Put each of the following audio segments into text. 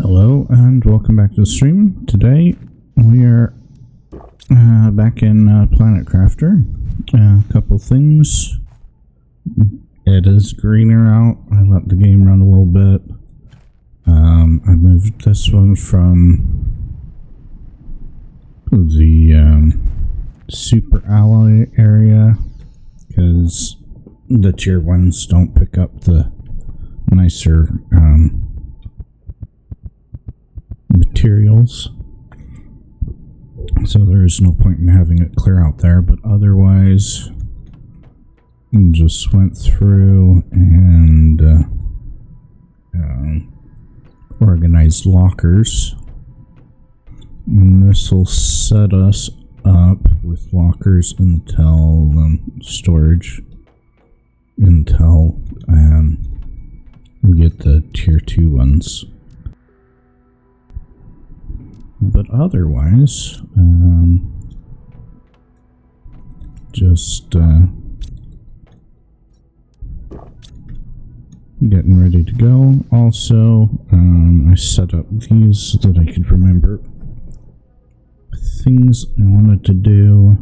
Hello and welcome back to the stream. Today we are back in Planet Crafter. A couple things. It is greener out. I let the game run a little bit. I moved this one from the Super Alloy area because the tier 1s don't pick up the nicer materials, so there is no point in having it clear out there. But otherwise, just went through and organized lockers, and this will set us up with lockers until storage until we get the tier 2 ones. But otherwise, just getting ready to go. Also, I set up these so that I could remember things I wanted to do.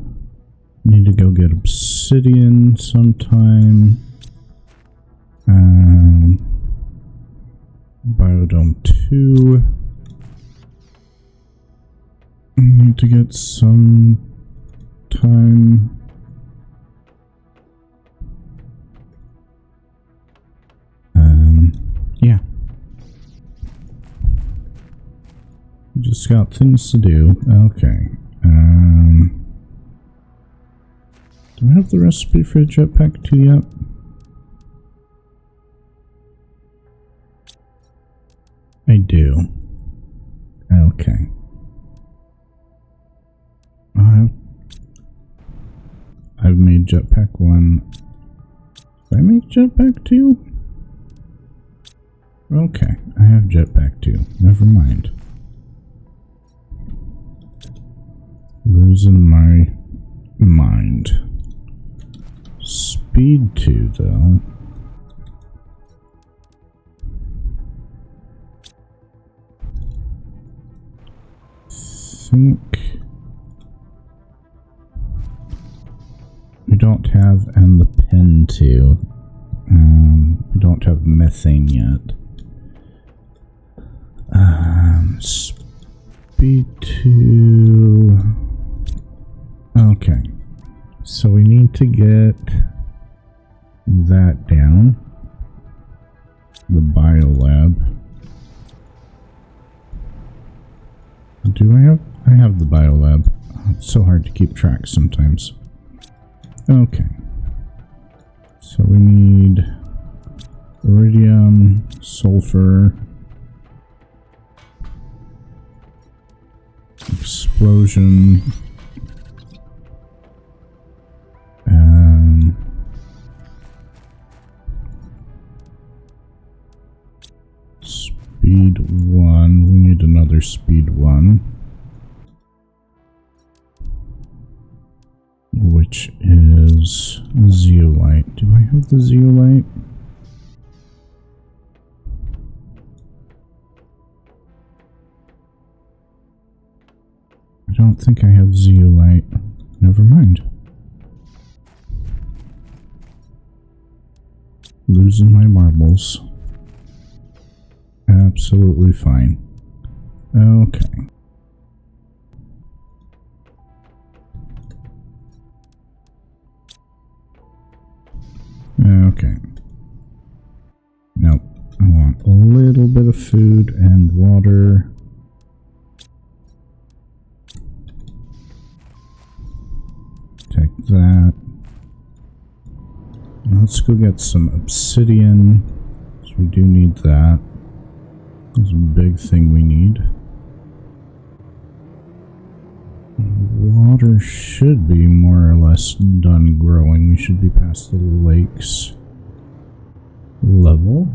Need to go get obsidian sometime. Biodome 2. I need to get some time. Yeah. Just got things to do. Okay. Do I have the recipe for Jetpack 2 yet? I do. Okay. I've made Jetpack 1. Did I make Jetpack 2? Okay, I have Jetpack 2. Never mind. Losing my mind. Speed 2, though. We don't have, and the pen 2. We don't have methane yet. Speed 2. Okay. So we need to get that down. The biolab. Do I have? I have the biolab. It's so hard to keep track sometimes. Okay. So we need iridium, sulfur, explosion, and speed 1. We need another speed 1, which is zeolite. Do I have the zeolite? I don't think I have zeolite. Never mind. Losing my marbles. Absolutely fine. Okay. Okay. Nope. I want a little bit of food and water. Take that. Let's go get some obsidian. So we do need that. That's a big thing we need. Water should be more or less done growing. We should be past the lakes level.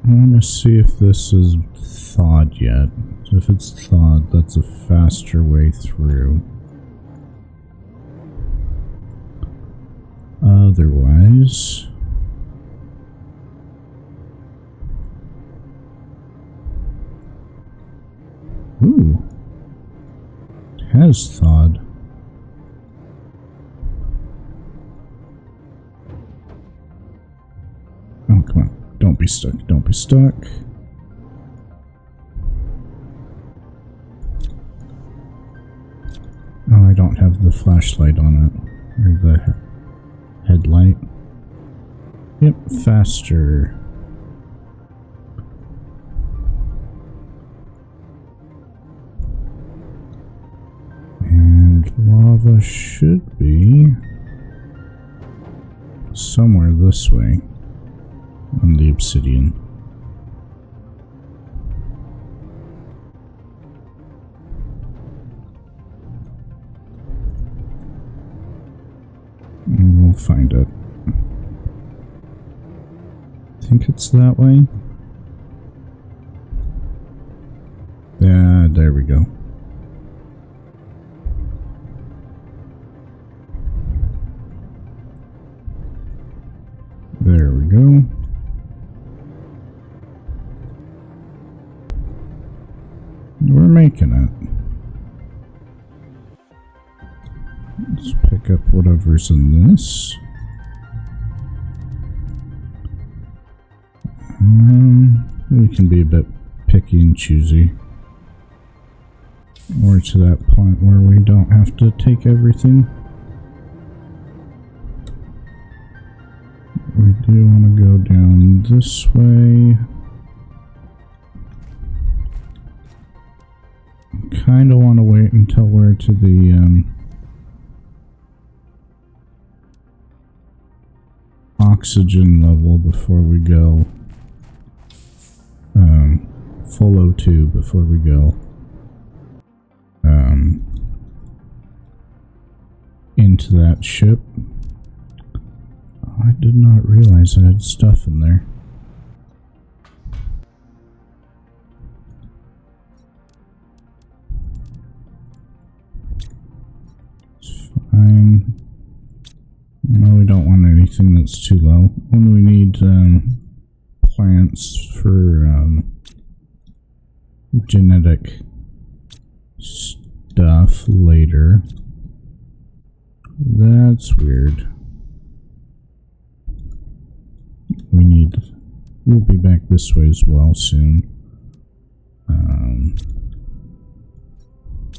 And to see if this is thawed yet. If it's thawed, that's a faster way through. Otherwise... Ooh. It has thawed. Oh, come on. Don't be stuck. Don't be stuck. Oh, I don't have the flashlight on it. Or the headlight. Yep, faster. And lava should be somewhere this way on the obsidian. And we'll find it. I think it's that way. Yeah, there we go. There we go. We're making it. Let's pick up whatever's in this. We can be a bit picky and choosy. Or to that point where we don't have to take everything. We do want to go down this way. Kind of want to wait until we're to the oxygen level before we go. Full O2 before we go into that ship. I did not realize I had stuff in there. It's fine. No, we don't want anything that's too low. When we need plants for genetic stuff later. That's weird. We'll be back this way as well soon.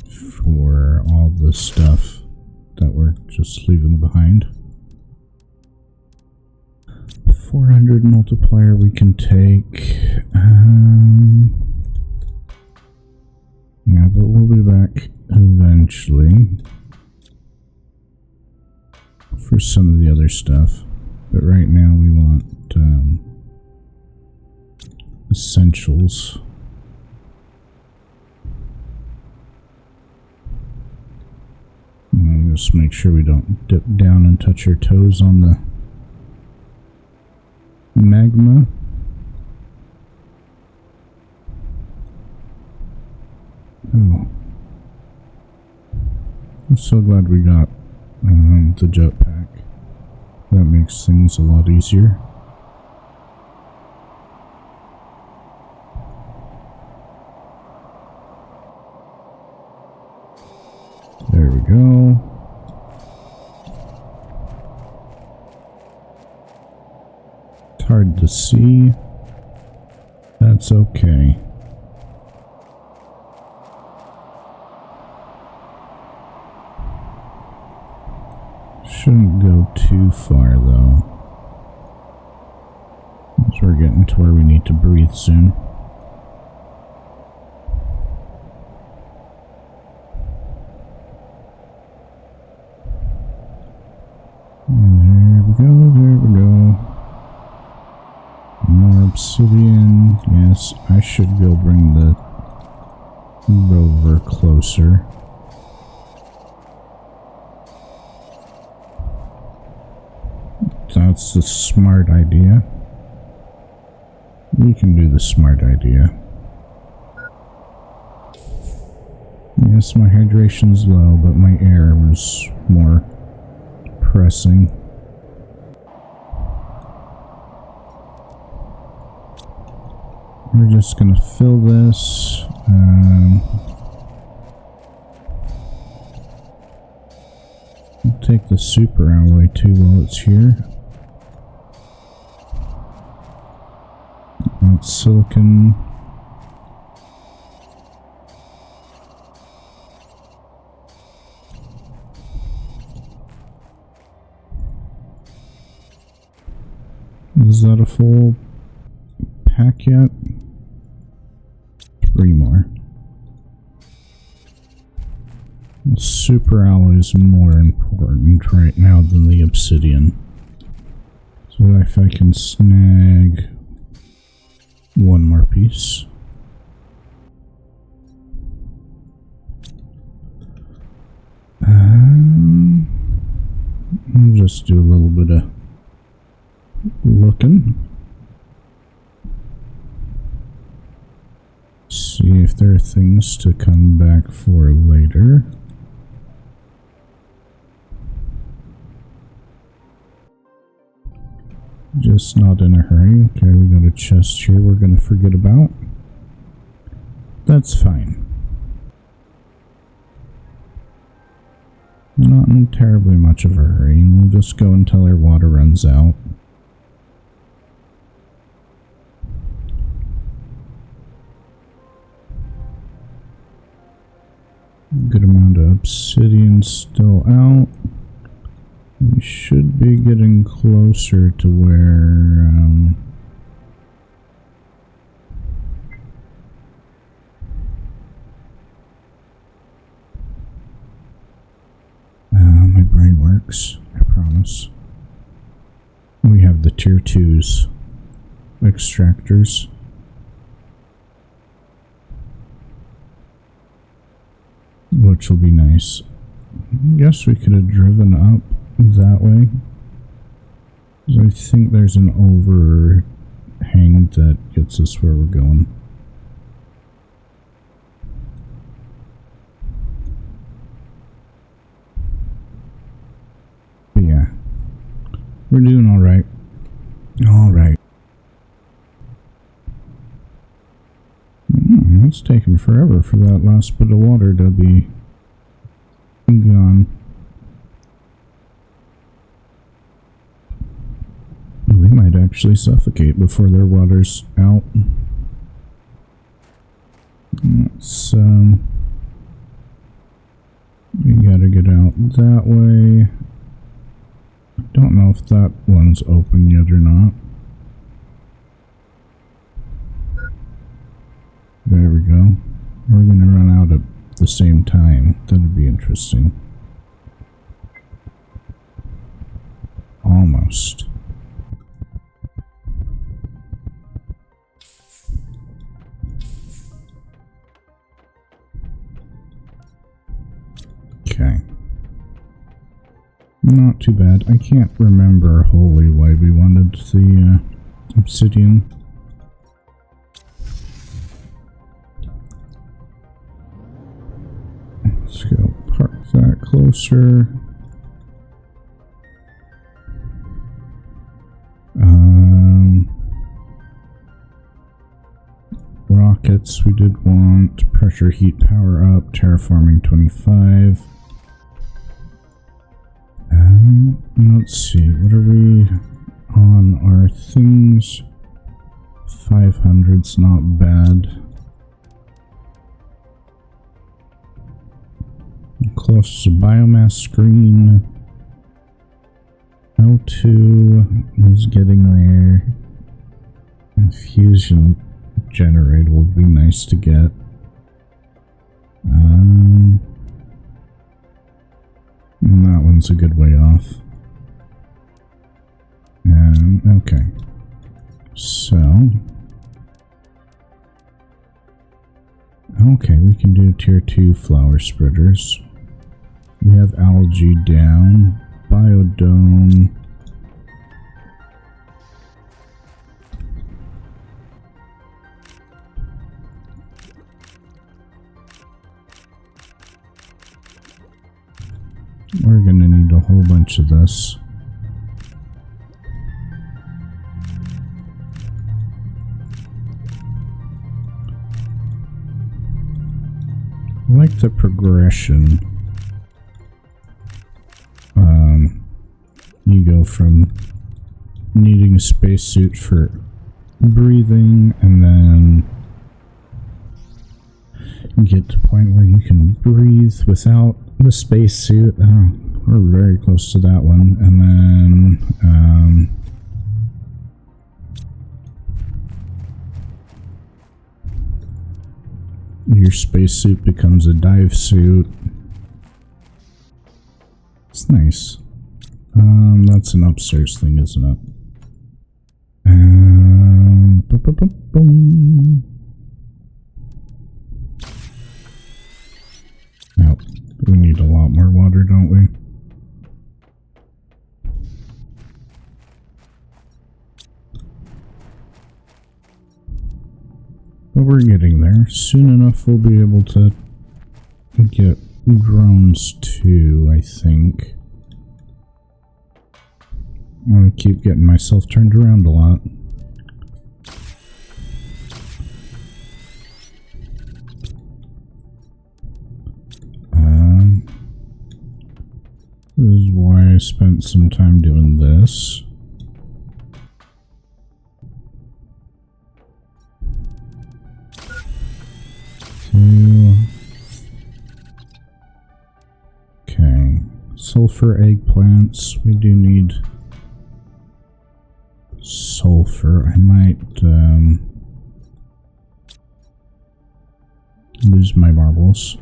For all the stuff that we're just leaving behind. 400 multiplier we can take. Yeah, but we'll be back eventually for some of the other stuff. But right now we want essentials. And just make sure we don't dip down and touch our toes on the magma. Oh. I'm so glad we got the jetpack. That makes things a lot easier. There we go. It's hard to see. That's okay. Shouldn't go too far though, as we're getting to where we need to breathe soon. There we go, there we go. More obsidian. Yes, I should go bring the rover closer. That's the smart idea. We can do the smart idea. Yes, my hydration's low, but my air was more pressing. We're just gonna fill this. We'll take the super alloy too while it's here. That's silicon. Is that a full pack yet? 3 more. The super alloy is more important right now than the obsidian. So if I can snag 1 more piece. I'll just do a little bit of looking. See if there are things to come back for later. Just not in a hurry. Okay, we got a chest here we're gonna forget about. That's fine. Not in terribly much of a hurry. We'll just go until our water runs out. Good amount of obsidian still out. We should be getting closer to where my brain works, I promise. We have the tier 2s extractors. Which will be nice. I guess we could have driven up that way. I think there's an overhang that gets us where we're going. But yeah, we're doing alright. Alright. It's taken forever for that last bit of water to be gone. We might actually suffocate before their water's out. Let's, we gotta get out that way. I don't know if that one's open yet or not. There we go. We're gonna run out at the same time. That'd be interesting. Almost. Okay. Not too bad. I can't remember wholly why we wanted the obsidian. Let's go park that closer. Rockets we did want. Pressure heat power up. Terraforming 25. Let's see. What are we on our things? 500's not bad. Close to biomass screen. O2 is getting there. A fusion generator would be nice to get. That one's a good way off. Okay. So. Okay, we can do tier 2 flower spreaders. We have algae down, biodome. We're gonna need a whole bunch of this. I like the progression. You go from needing a spacesuit for breathing, and then get to the point where you can breathe without the spacesuit. Oh, we're very close to that one. And then your spacesuit becomes a dive suit. It's nice. That's an upstairs thing, isn't it? Boom. Oh, we need a lot more water, don't we? But we're getting there. Soon enough we'll be able to get drones too, I think. I'm gonna keep getting myself turned around a lot. This is why I spent some time doing this. Okay, sulfur eggplants. We do need sulfur. I might lose my marbles.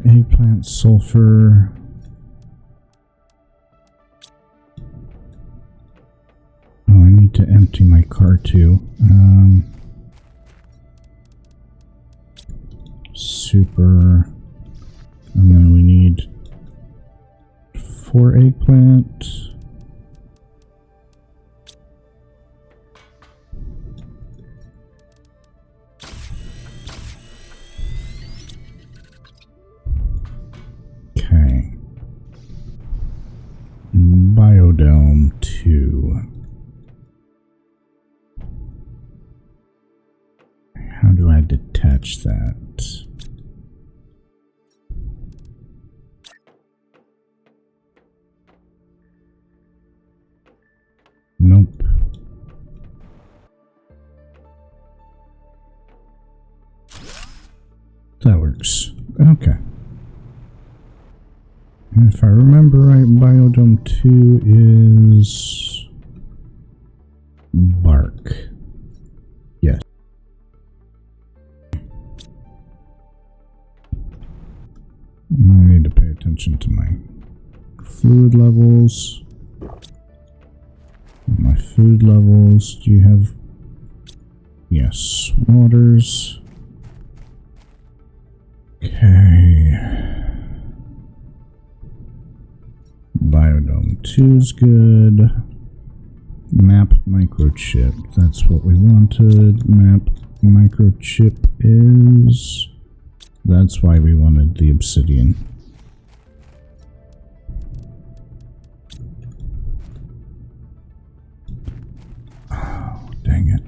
Eggplant, sulfur. Oh, I need to empty my car too. Super. And then we need 4 eggplant. Okay. Biodome 2. How do I detach that? Nope. That works. Okay. And if I remember right, Biodome 2 is bark. Yes. I need to pay attention to my fluid levels. My food levels. Do you have... Yes. Waters. Okay. Biodome 2 is good. Map microchip. That's what we wanted. Map microchip is... That's why we wanted the obsidian. Oh, dang it.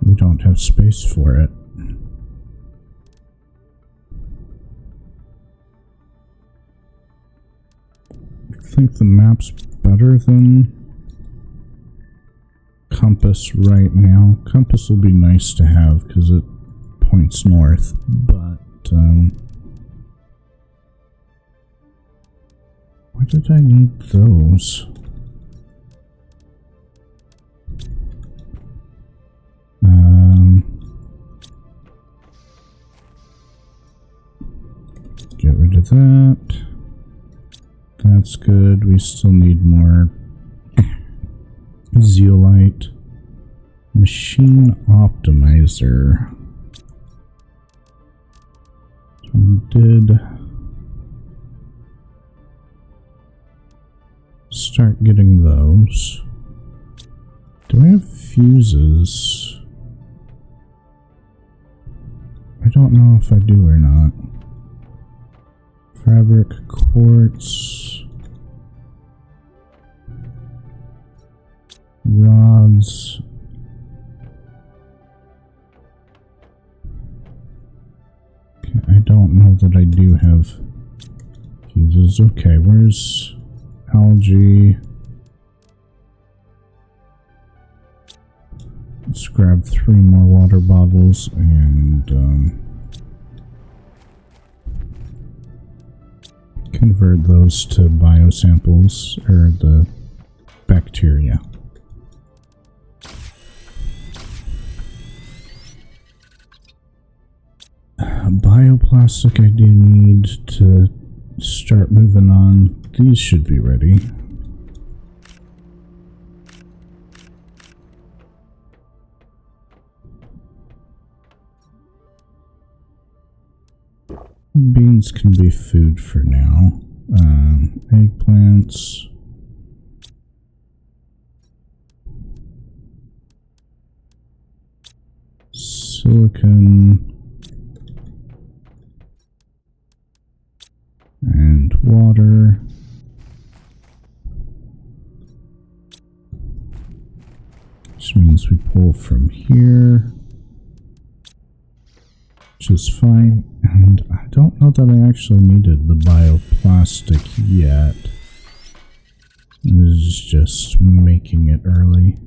We don't have space for it. I think the map's better than compass right now. Compass will be nice to have because it points north, but why did I need those? Get rid of that. That's good. We still need more zeolite. Machine optimizer. We did start getting those. Do I have fuses? I don't know if I do or not. Fabric, quartz, rods. Okay, I don't know that I do have fuses. Okay, where's algae? Let's grab 3 more water bottles and convert those to biosamples, or the bacteria. Bioplastic I do need to start moving on. These should be ready. Beans can be food for now. Eggplants. Silicon. And water. Which means we pull from here. Which is fine. And I don't know that I actually needed the bioplastic yet. It was just making it early.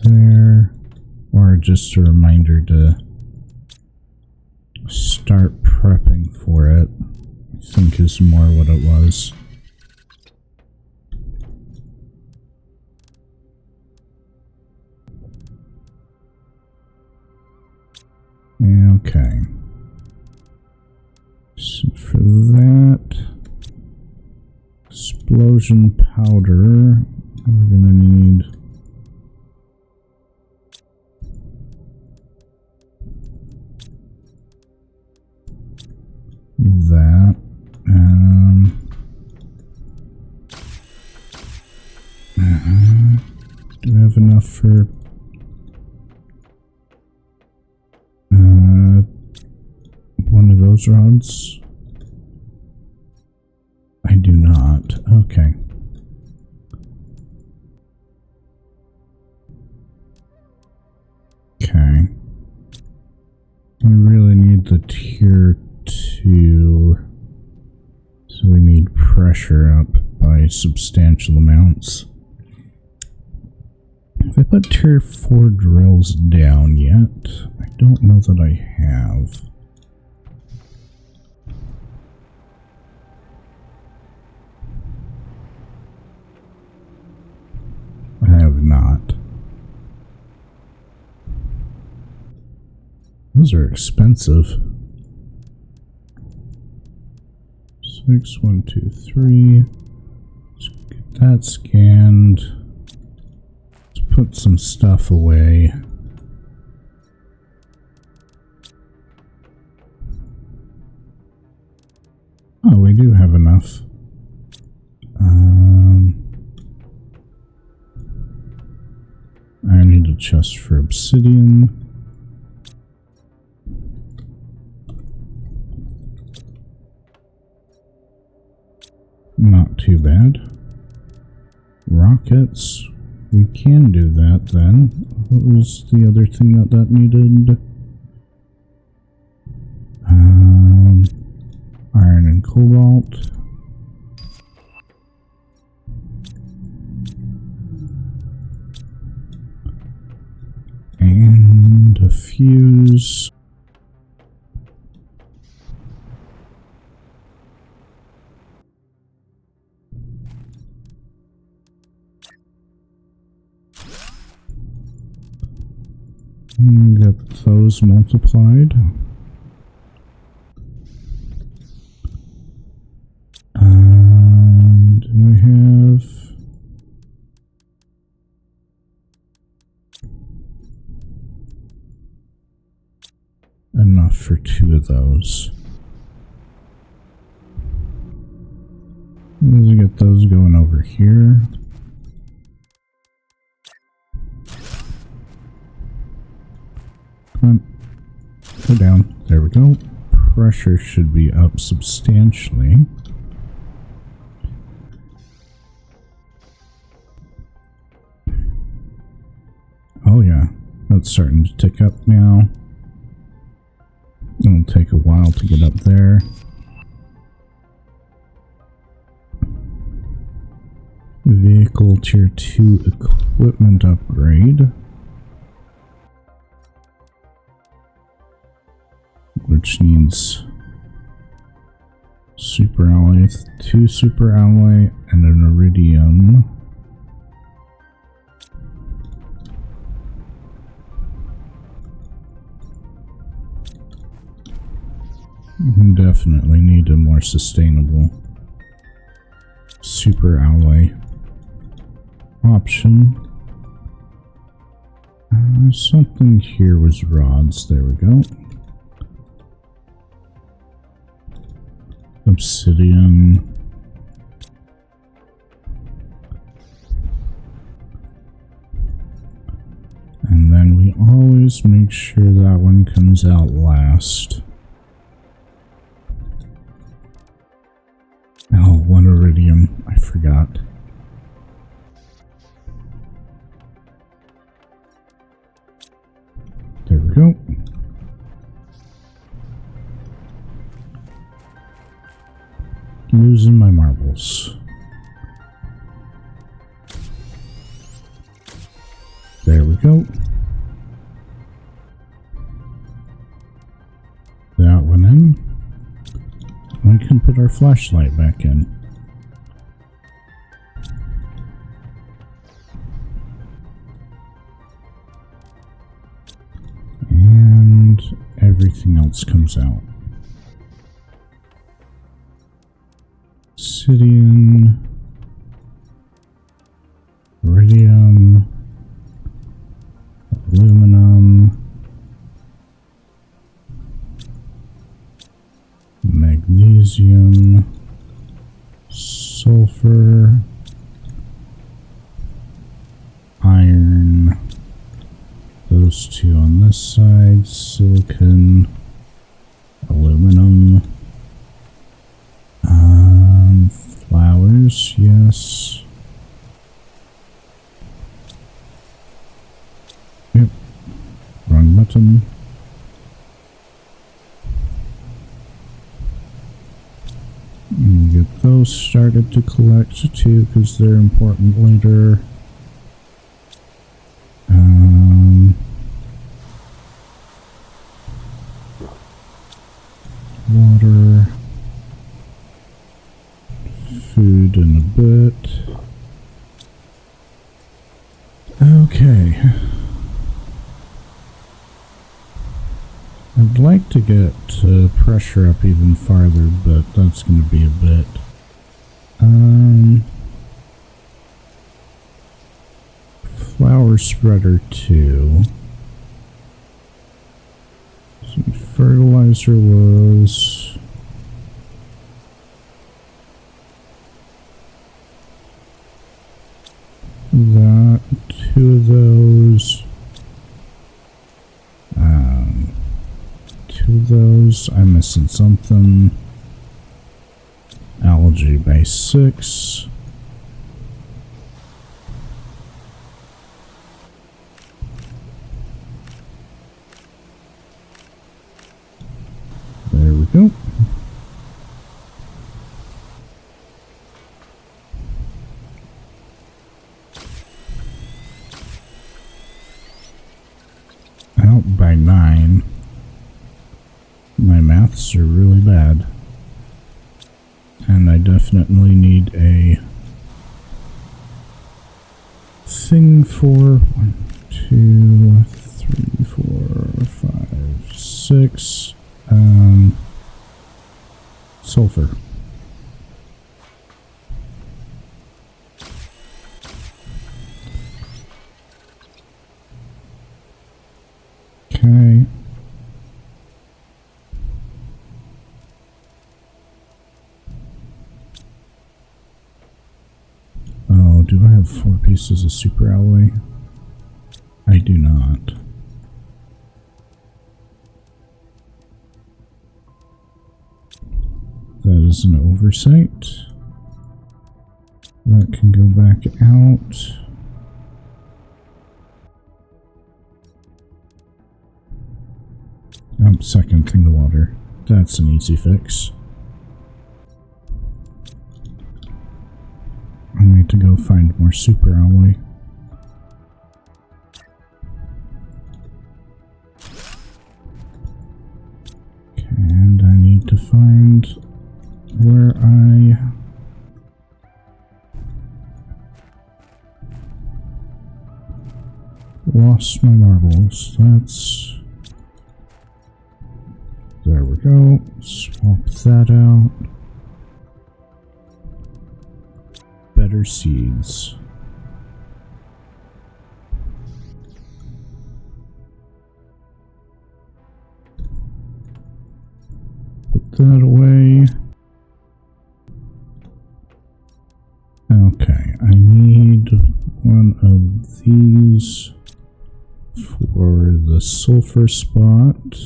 There. Or just a reminder to start prepping for it, I think is more what it was. Okay. So for that, explosion powder, we're gonna need that. Do I have enough for one of those rods? I do not. Okay. Okay. I really need the tier 2, so we need pressure up by substantial amounts. Have I put tier 4 drills down yet? I don't know that I have. I have not. Those are expensive. 6, 1, 2, 3. Let's get that scanned. Let's put some stuff away. Oh, we do have enough. I need a chest for obsidian. Not too bad. Rockets. We can do that then. What was the other thing that needed? Iron and cobalt. And a fuse. Get those multiplied. And I have enough for 2 of of those. Let's get those going over here. Come on. Go down. There we go. Pressure should be up substantially. Oh yeah, that's starting to tick up now. It'll take a while to get up there. Vehicle Tier 2 equipment upgrade. Which needs super alloy, 2 super alloy, and an iridium. We definitely need a more sustainable super alloy option. Something here was rods. There we go. Obsidian. And then we always make sure that one comes out last. Oh, 1 iridium. I forgot. There we go. Losing my marbles. There we go. That one in. We can put our flashlight back in. And everything else comes out. Obsidian, iridium, aluminum, magnesium, sulfur, iron, those 2 on this side, silicon, aluminum, flowers, yes. Yep, wrong button. And get those started to collect too, because they're important later. Water. Food in a bit. Okay. I'd like to get pressure up even farther, but that's going to be a bit. Flower spreader 2. Some fertilizer was. That, 2 of those. 2 of those. I'm missing something. Algae base 6. There we go. Out by 9. My maths are really bad. And I definitely need a thing for 1, 2, 3, 4, 5, 6. Sulfur. Okay. have 4 pieces of super alloy? I do not. That is an oversight. That can go back out. Second thing the water. That's an easy fix. I need to go find more super alloy. Okay, and I need to find where I lost my marbles. That's... There we go. Swap that out. Better seeds. Put that away. Okay, I need one of these for the sulfur spot.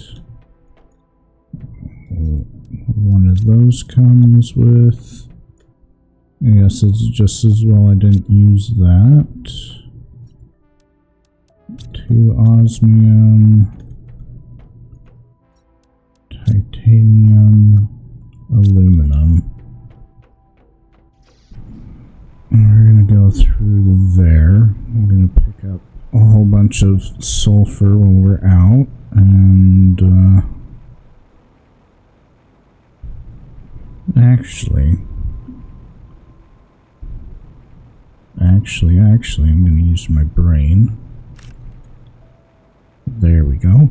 One of those comes with... Yes, it's just as well I didn't use that. 2 osmium, titanium, aluminum. We're gonna go through there. We're gonna pick up a whole bunch of sulfur when we're out, and Actually, I'm going to use my brain. There we go.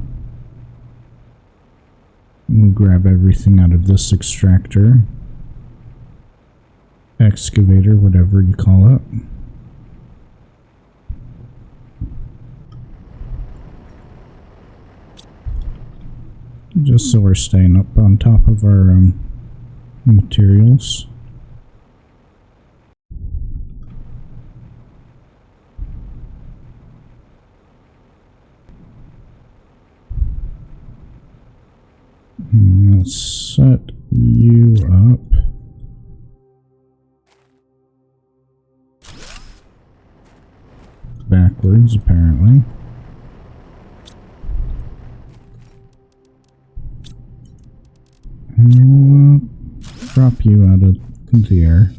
We'll grab everything out of this extractor. Excavator, whatever you call it. Just so we're staying up on top of our materials. Let's set you up. Backwards, apparently. And we'll drop you out of the air.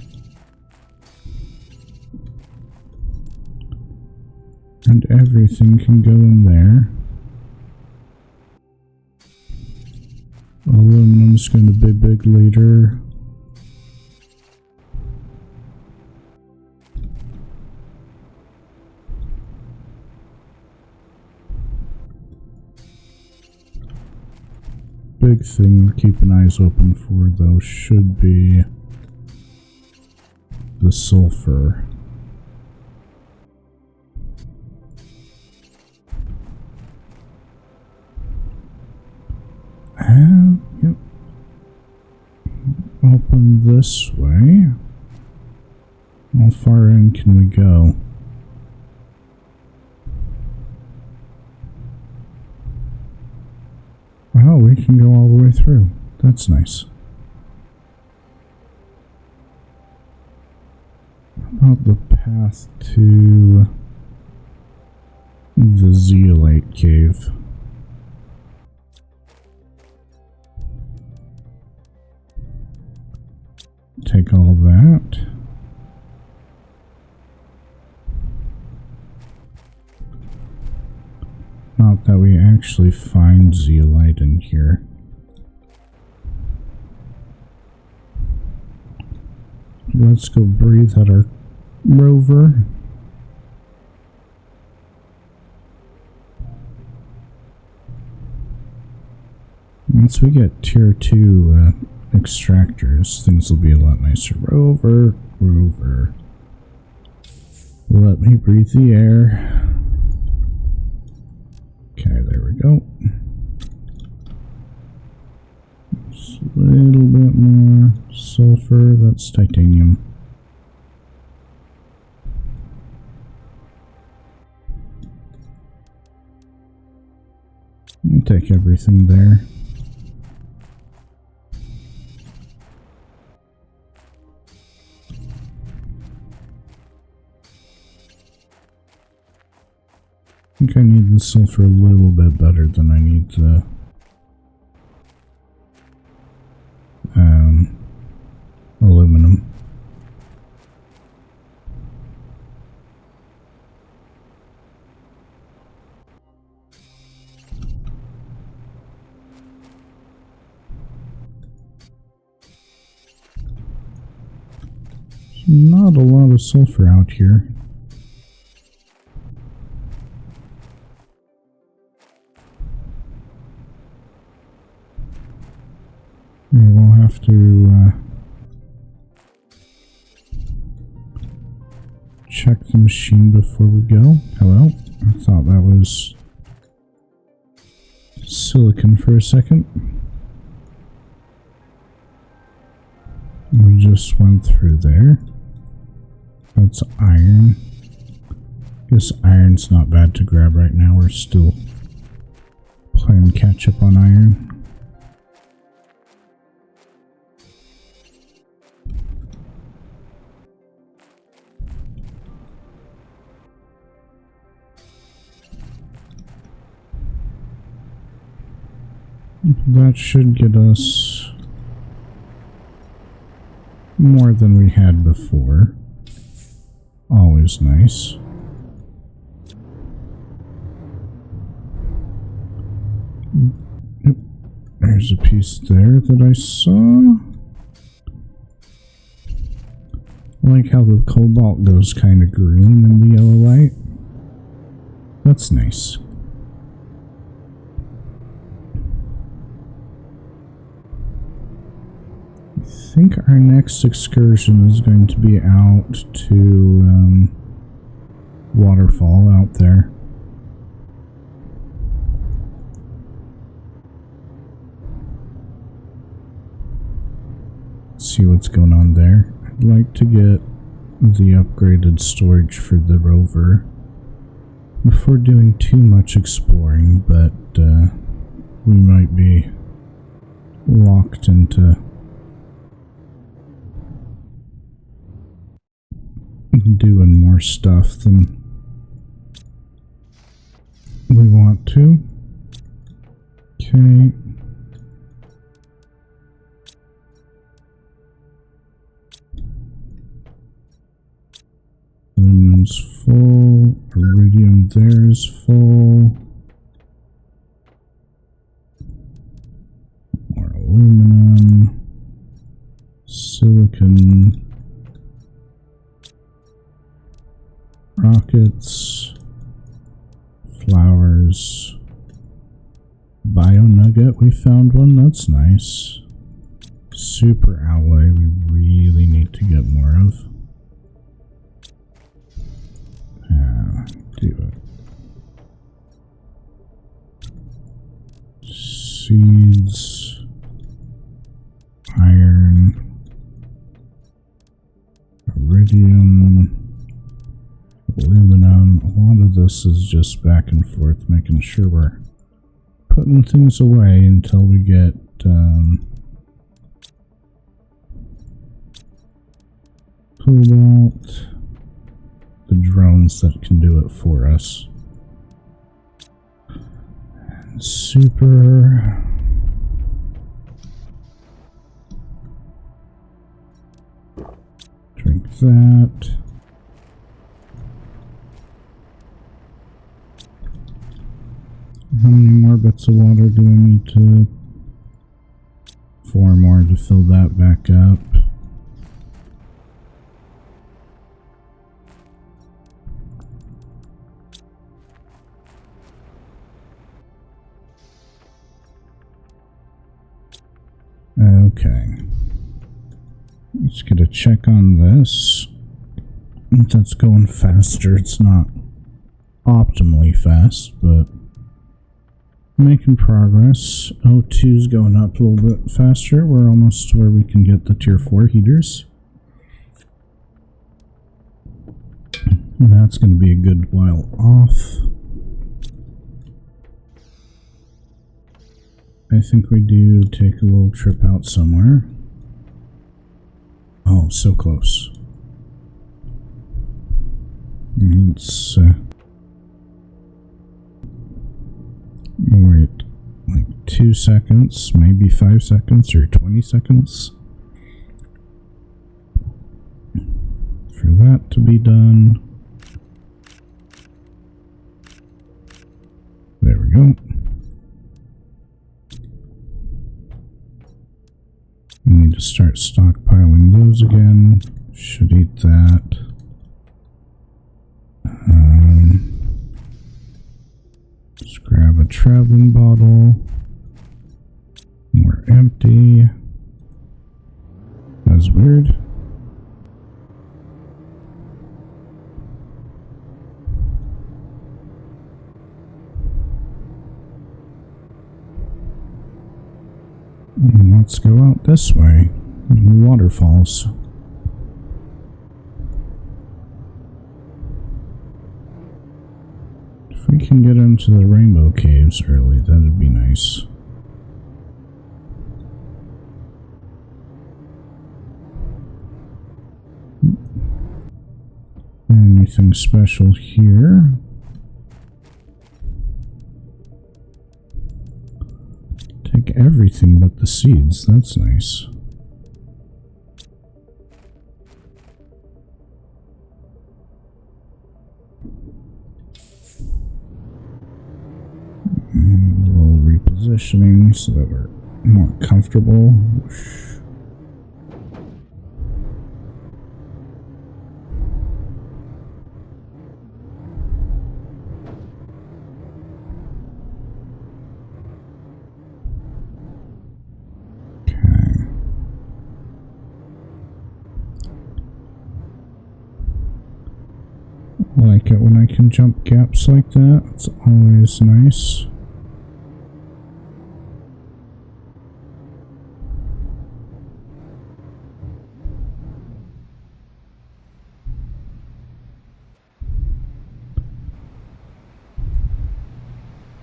And everything can go in there. Aluminum's going to be big later. Big thing we're keeping eyes open for, though, should be the sulfur. Yep. Open this way. How far in can we go? Oh, we can go all the way through. That's nice. How about the path to the zeolite cave? Take all that. Not that we actually find zeolite in here. Let's go breathe at our rover. Once we get tier 2 extractors, things will be a lot nicer. Rover. Let me breathe the air. Okay, there we go. Just a little bit more sulfur. That's titanium. take everything there. I think I need the sulfur a little bit better than I need the aluminum. Not a lot of sulfur out here. We'll have to check the machine before we go. Hello? I thought that was silicon for a second. We just went through there. That's iron. Guess iron's not bad to grab right now. We're still playing catch up on iron. That should get us more than we had before. Always nice. Yep. There's a piece there that I saw. I like how the cobalt goes kind of green in the yellow light. That's nice. I think our next excursion is going to be out to Waterfall out there. See what's going on there. I'd like to get the upgraded storage for the rover before doing too much exploring, but we might be locked into doing more stuff than we want to. Okay. Aluminum's full. Iridium there is full. More aluminum. Silicon. Rockets, flowers, bio nugget, we found one, that's nice. Super alloy, we really need to get more of. Do it. Seeds, iron, iridium, aluminum. A lot of this is just back and forth, making sure we're putting things away until we get cobalt, the drones that can do it for us. And super. Drink that. How many more bits of water do I need to... 4 more to fill that back up. Okay. Let's get a check on this. That's going faster. It's not optimally fast, but making progress. O2's going up a little bit faster. We're almost to where we can get the tier 4 heaters. And that's going to be a good while off. I think we do take a little trip out somewhere. Oh, so close. Let's wait like 2 seconds, maybe 5 seconds or 20 seconds for that to be done. There we go. We need to start stockpiling those again. Should eat that. Let's grab a traveling bottle. We're empty. That's weird. Let's go out this way. Waterfalls. If we can get into the rainbow caves early, that'd be nice. Anything special here? Take everything but the seeds. That's nice. A little repositioning so that we're more comfortable. I like it when I can jump gaps like that. It's always nice.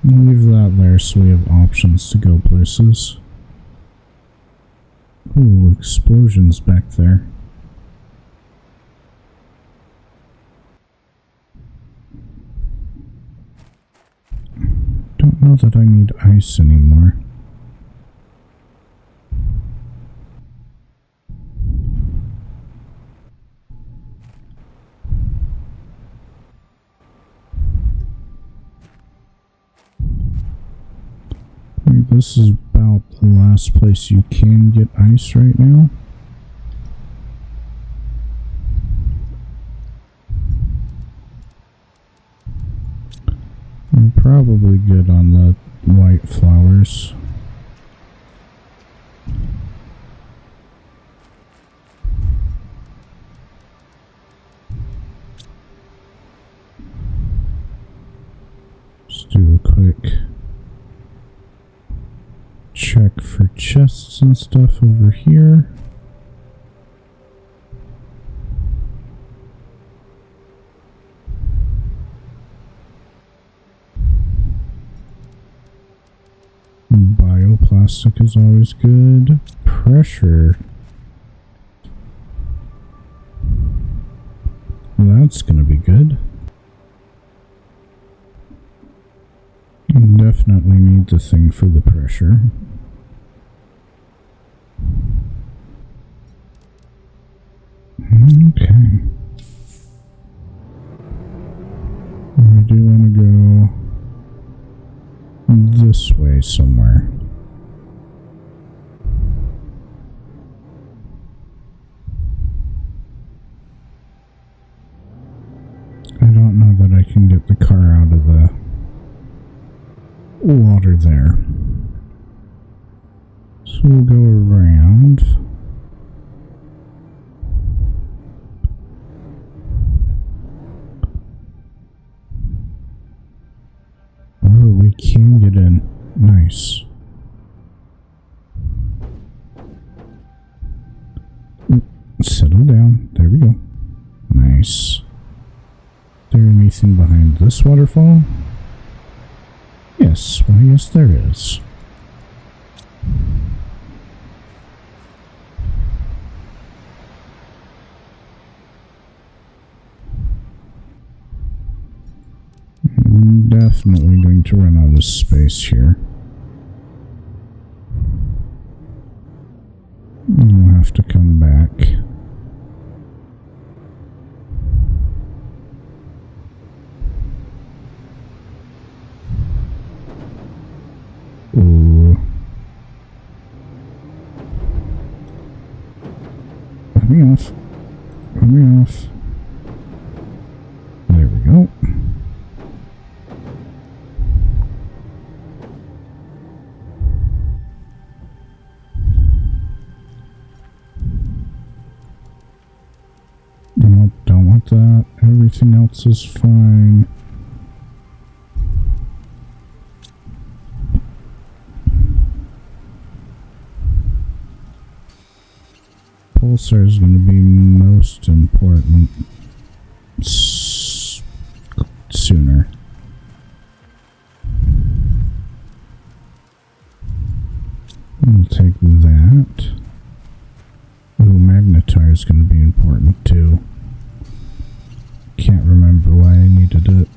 Leave that there so we have options to go places. Ooh, explosions back there. Don't know that I need ice anymore. I think this is about the last place you can get ice right now. I'm probably good on the white flowers. Just do a quick check for chests and stuff over here. Bioplastic is always good. Pressure. That's gonna be good. Definitely need the thing for the pressure. Okay. We do want to go this way somewhere. I don't know that I can get the car out of the water there. So we'll go around. Oh, we can get in. Nice. Settle down. There we go. Nice. Is there anything behind this waterfall? Yes, well, yes there is. definitely going to run out of space here. We'll have to come back. Ooh. Let me off. Let me off. There we go. Nope, don't want that. Everything else is fine. Pulsar is going to be most important sooner. We'll take that. Oh, Magnetar is going to be important too. Can't remember why I needed it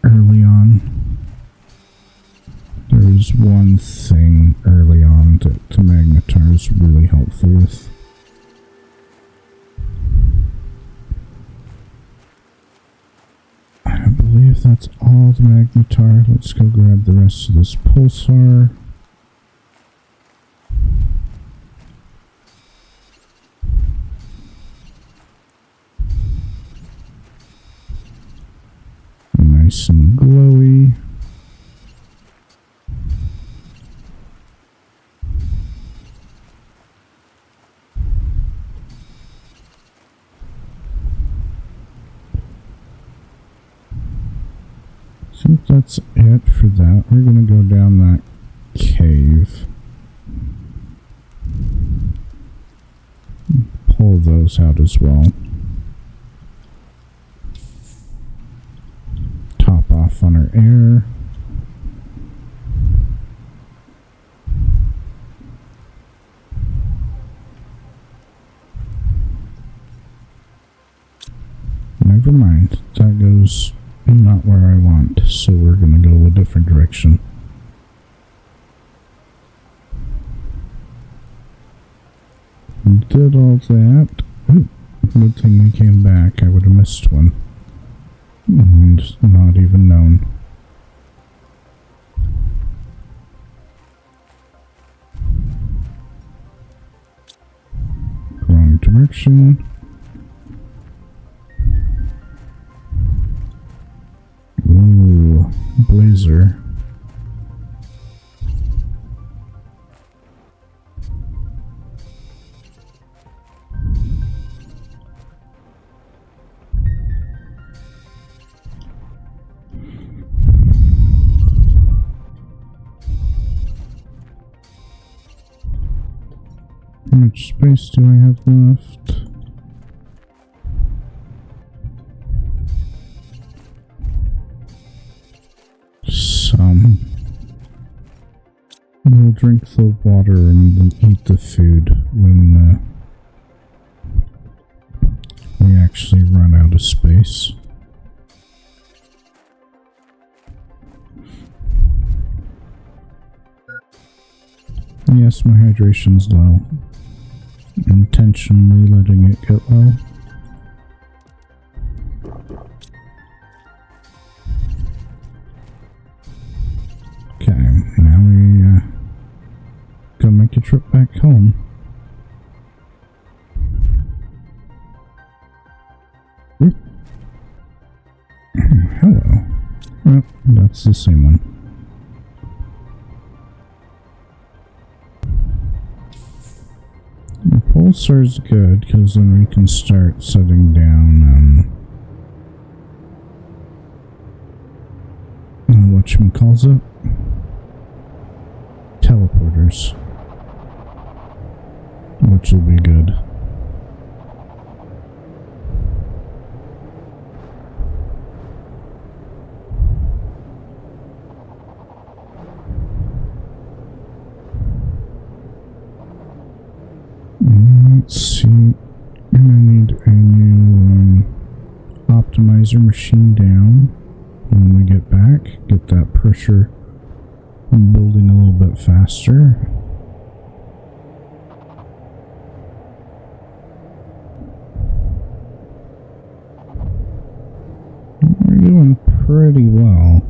early on. There was one thing early on that the Magnetar is really helpful with. I believe that's all the Magnetar. Let's go grab the rest of this Pulsar. Nice and glowy. I think that's it for that. We're going to go down that cave. Pull those out as well. Top off on our air. Never mind. That goes not where I want, so we're going to go a different direction. Did all that. Ooh, good thing we came back. I would have missed one. And not even known. Wrong direction. Ooh, Blazer. How much space do I have left? Some. We'll drink the water and then eat the food when we actually run out of space. Yes, my hydration's low. Intentionally letting it get low. Okay, now we go make a trip back home. Oop. Hello. Well, that's the same one. The Pulsar's good, because then we can start setting down, whatchamacallit? Teleporters. Which will be good. Let's see. I'm gonna need a new optimizer machine down. when we get back. Get that pressure building a little bit faster. We're doing pretty well.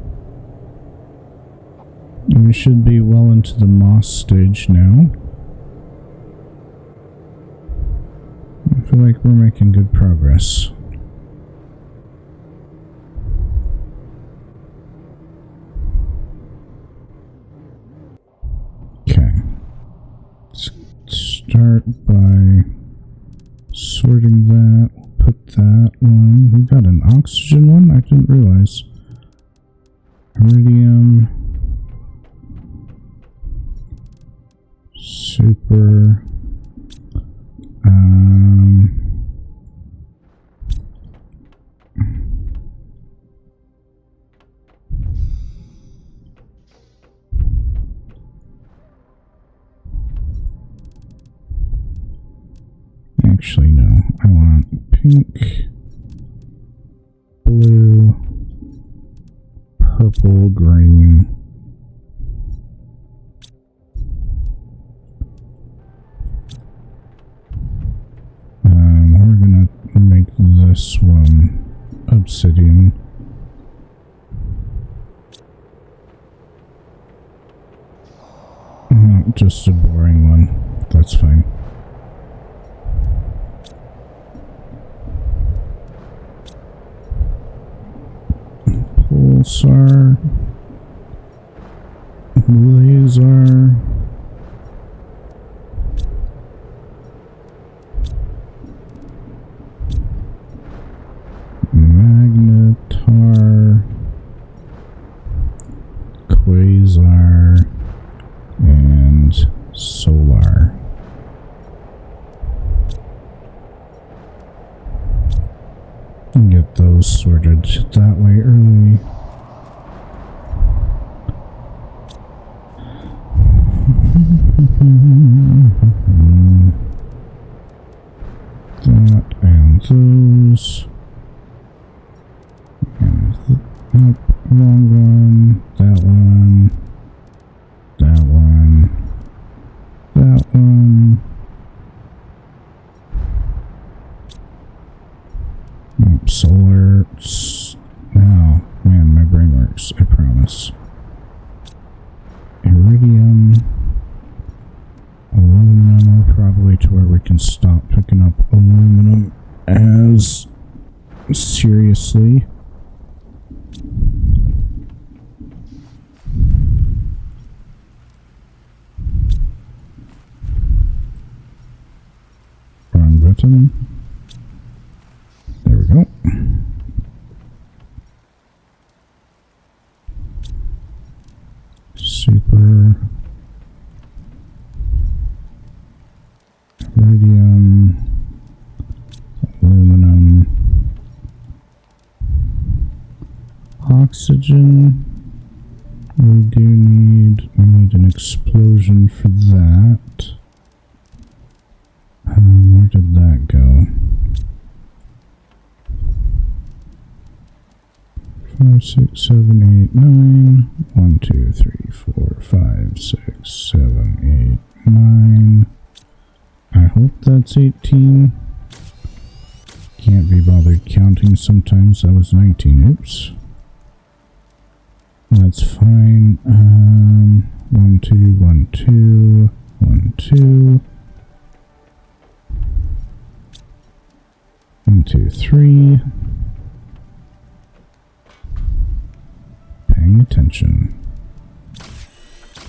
We should be well into the moss stage now. I feel like we're making good progress. Okay. Let's start by sorting that. Put that one. We got an oxygen one? I didn't realize. Iridium. Super. Actually, no. I want pink, blue, purple, green. We're gonna make this one obsidian. Just a boring one. That's fine. Pulsar. Laser. Magnetar. Quasar. And solar. Get those sorted that way early. That and those. And nope, wrong one. That one. That one. That one. Nope, solar. Oh, man, my brain works, I promise. Iridium. Aluminum, probably to where we can stop picking up aluminum as seriously. Wrong button. There we go. Super. Iridium. Aluminum. Oxygen. We need an explosion for that. Where did that go? 5, 6, 7, 8, 9. 1, 2, 3, 4, 5, 6, 7, 8, 9. I hope that's 18. Can't be bothered counting sometimes. That was 19. Oops. That's fine. 1, 2, 1, 2, 1, 2. 1, 2, 3. Paying attention.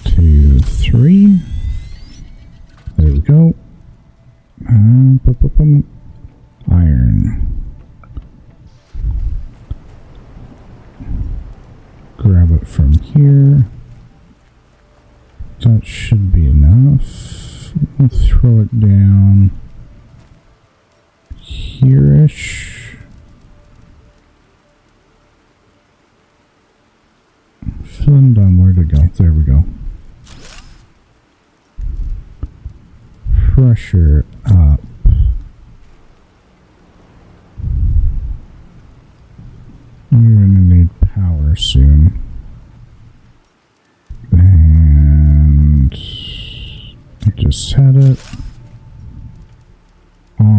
2, 3. There we go. Iron. Grab it from here. That should be enough. We'll throw it down here-ish. Filling down where to go. There we go. Pressure up. You're gonna need power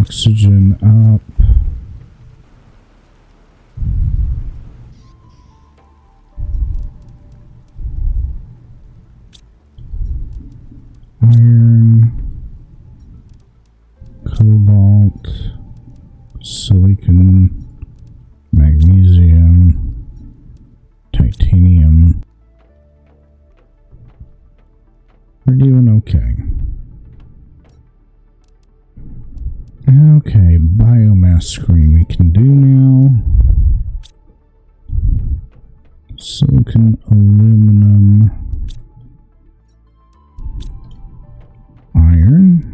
oxygen up. Iron, cobalt, silicon, magnesium, titanium. We're doing okay. Okay, biomass screen we can do now. Silicon, aluminum, iron.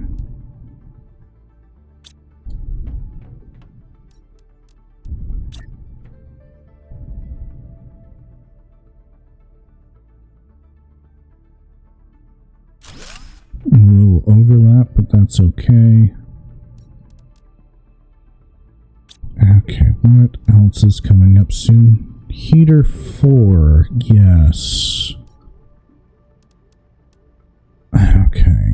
A little overlap, but that's okay. Okay, what else is coming up soon? Heater 4, yes. Okay.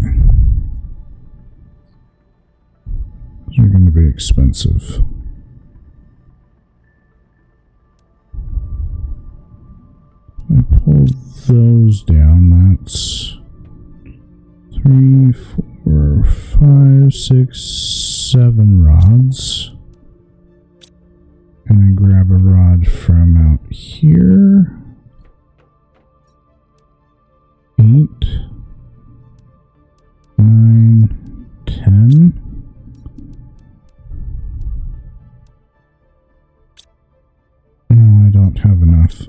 These are going to be expensive. I pull those down, that's 3, 4, 5, 6, 7 rods. And I grab a rod from out here. 8, 9, 10. No, I don't have enough.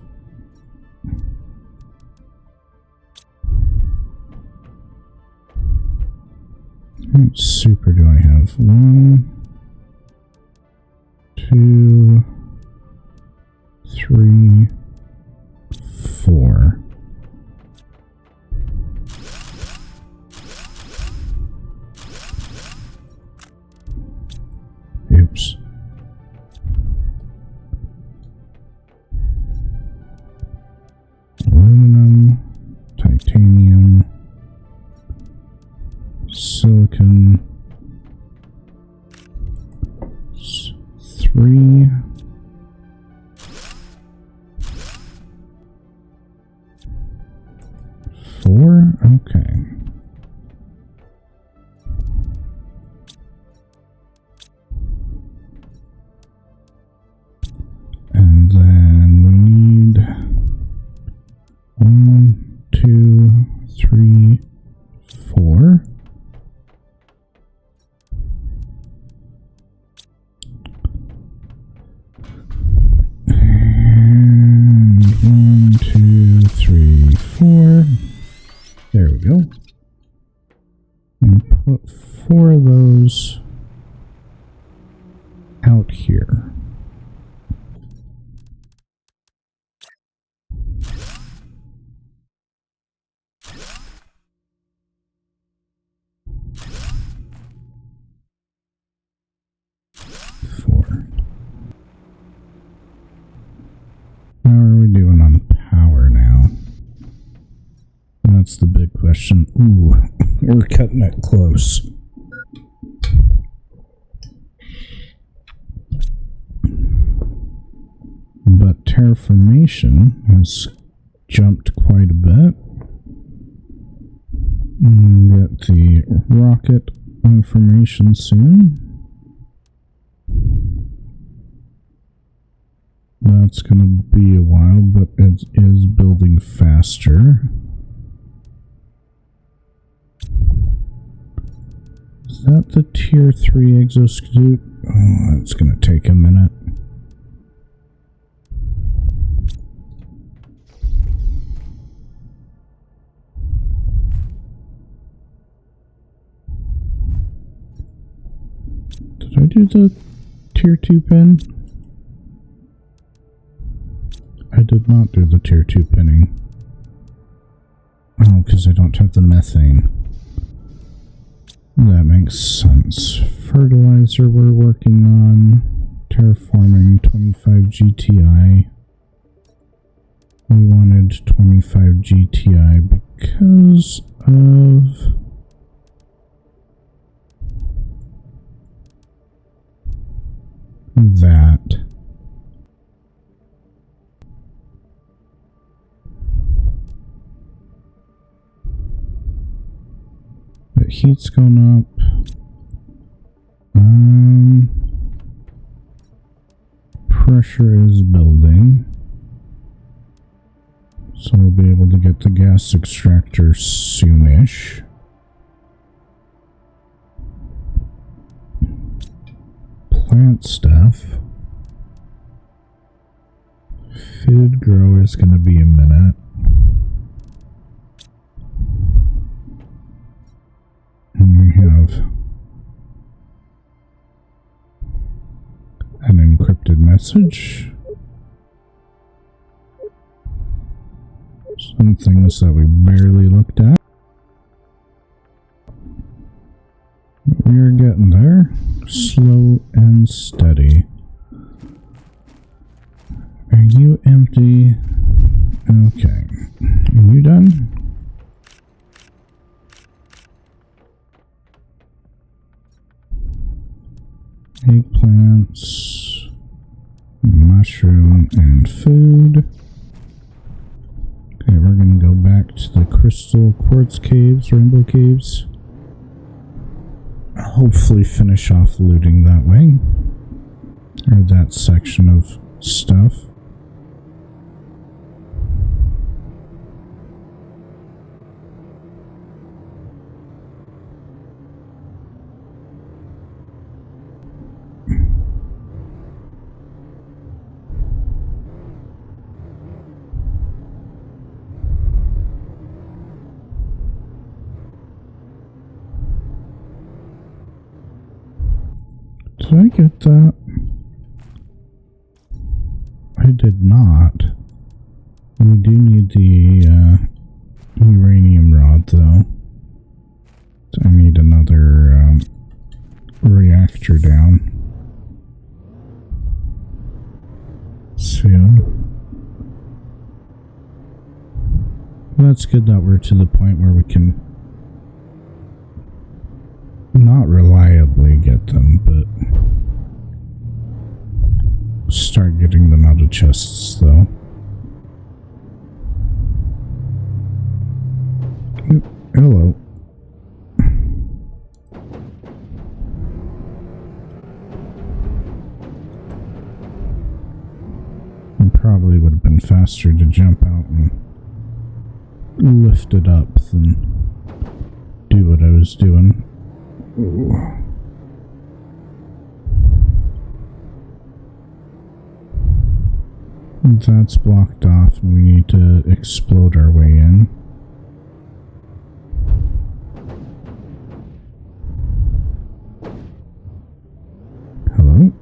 How much super do I have? 1, 2, 3, 4. Oops. Aluminum, titanium, silicon, 3, 4, okay. And then we need 1, 2, 3, 4. And 1, 2, 3, 4. There we go. And put 4 of those out here. How are we doing on power now? That's the big question. Ooh, we're cutting it close. But terraformation has jumped quite a bit. We'll get the rocket information soon. That's going to be a while, but it is building faster. Is that the tier 3 exosuit? Oh, that's going to take a minute. Did I do the tier 2 pin? I did not do the tier 2 pinning. Oh, because I don't have the methane. That makes sense. Fertilizer we're working on. Terraforming 25 GTI. We wanted 25 GTI because of that. The heat's going up. Pressure is building. So we'll be able to get the gas extractor soonish. Plant stuff. Food grower is going to be a minute. And we have an encrypted message. Some things that we barely looked at. We are getting there. Slow and steady. Are you empty? Okay. Are you done? Eggplants, mushroom, and food. Okay, we're gonna go back to the crystal quartz caves, rainbow caves. Hopefully finish off looting that way. Or that section of stuff. Did I get that? I did not. We do need the uranium rod though. So I need another reactor down soon. Well, that's good that we're to the point where we can not reliably get them, but start getting them out of chests, though. Oop, hello. It probably would have been faster to jump out and lift it up than do what I was doing. Ooh. That's blocked off and we need to explode our way in. Hello?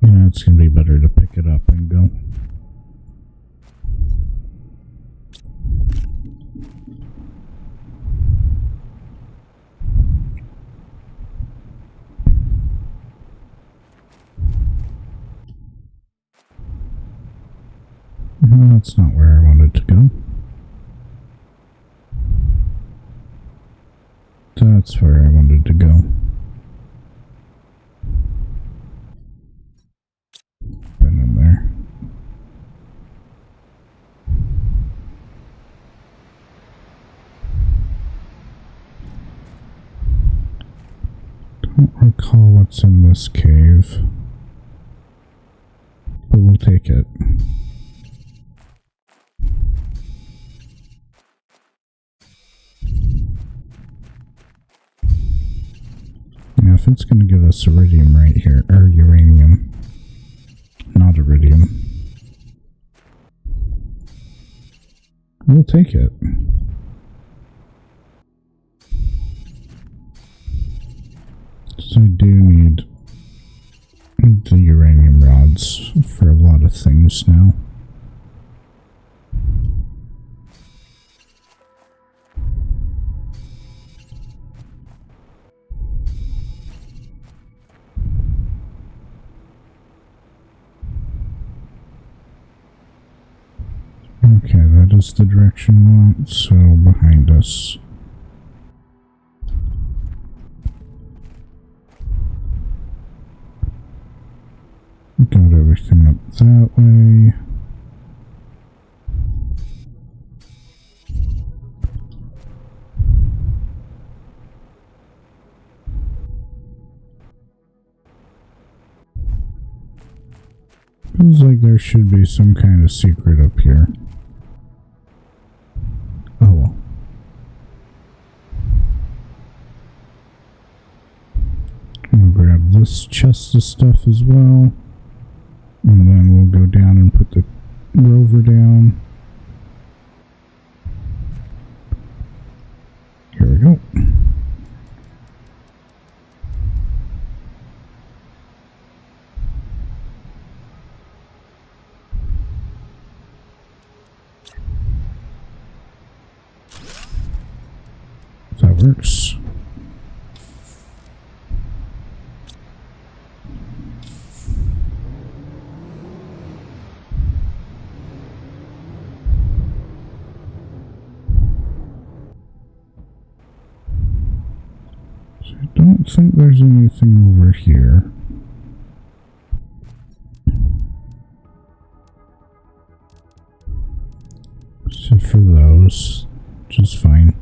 Yeah, it's gonna be better to pick it up and go. No, that's not where I wanted to go. That's where I wanted to go. Been in there. Don't recall what's in this cave, but we'll take it. Now, if it's going to give us iridium right here, or uranium, not iridium, we'll take it. So I do need the uranium rods for a lot of things now. Okay, that is the direction we want, so behind us. that way. Feels like there should be some kind of secret up here. Oh well. I'm gonna grab this chest of stuff as well. And then we'll go down and put the rover down. Here we go. That works. So I don't think there's anything over here. Except for those, which is fine.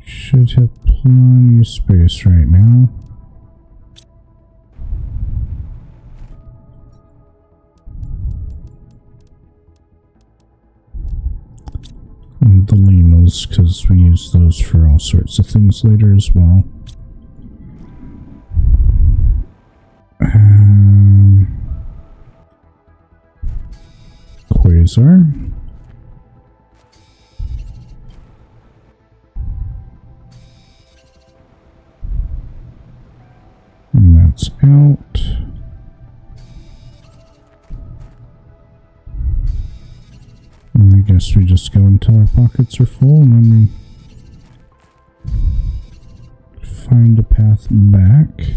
Should have plenty of space right now. And the lemurs, because we use those for all sorts of things later as well. Quasar. And that's out. And I guess we just go until our pockets are full and then we find a path back.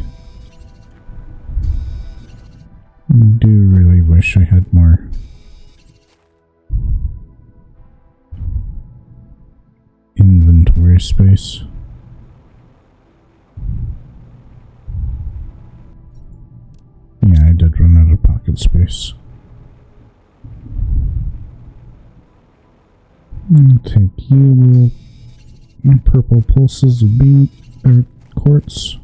I do really wish I had more inventory space. Yeah, I did run out of pocket space. I'll take you, little purple pulses of beam or quartz.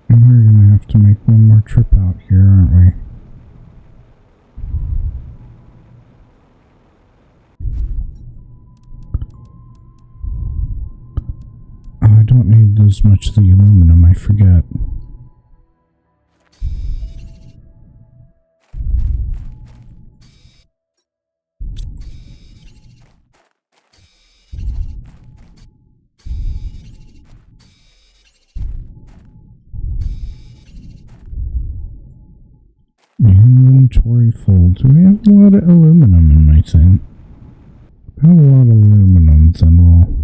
And we're gonna have to make one more trip out here, aren't we? Oh, I don't need as much of the aluminum, I forget. Inventory full. Do we have a lot of aluminum in my thing? If I have a lot of aluminum, then we'll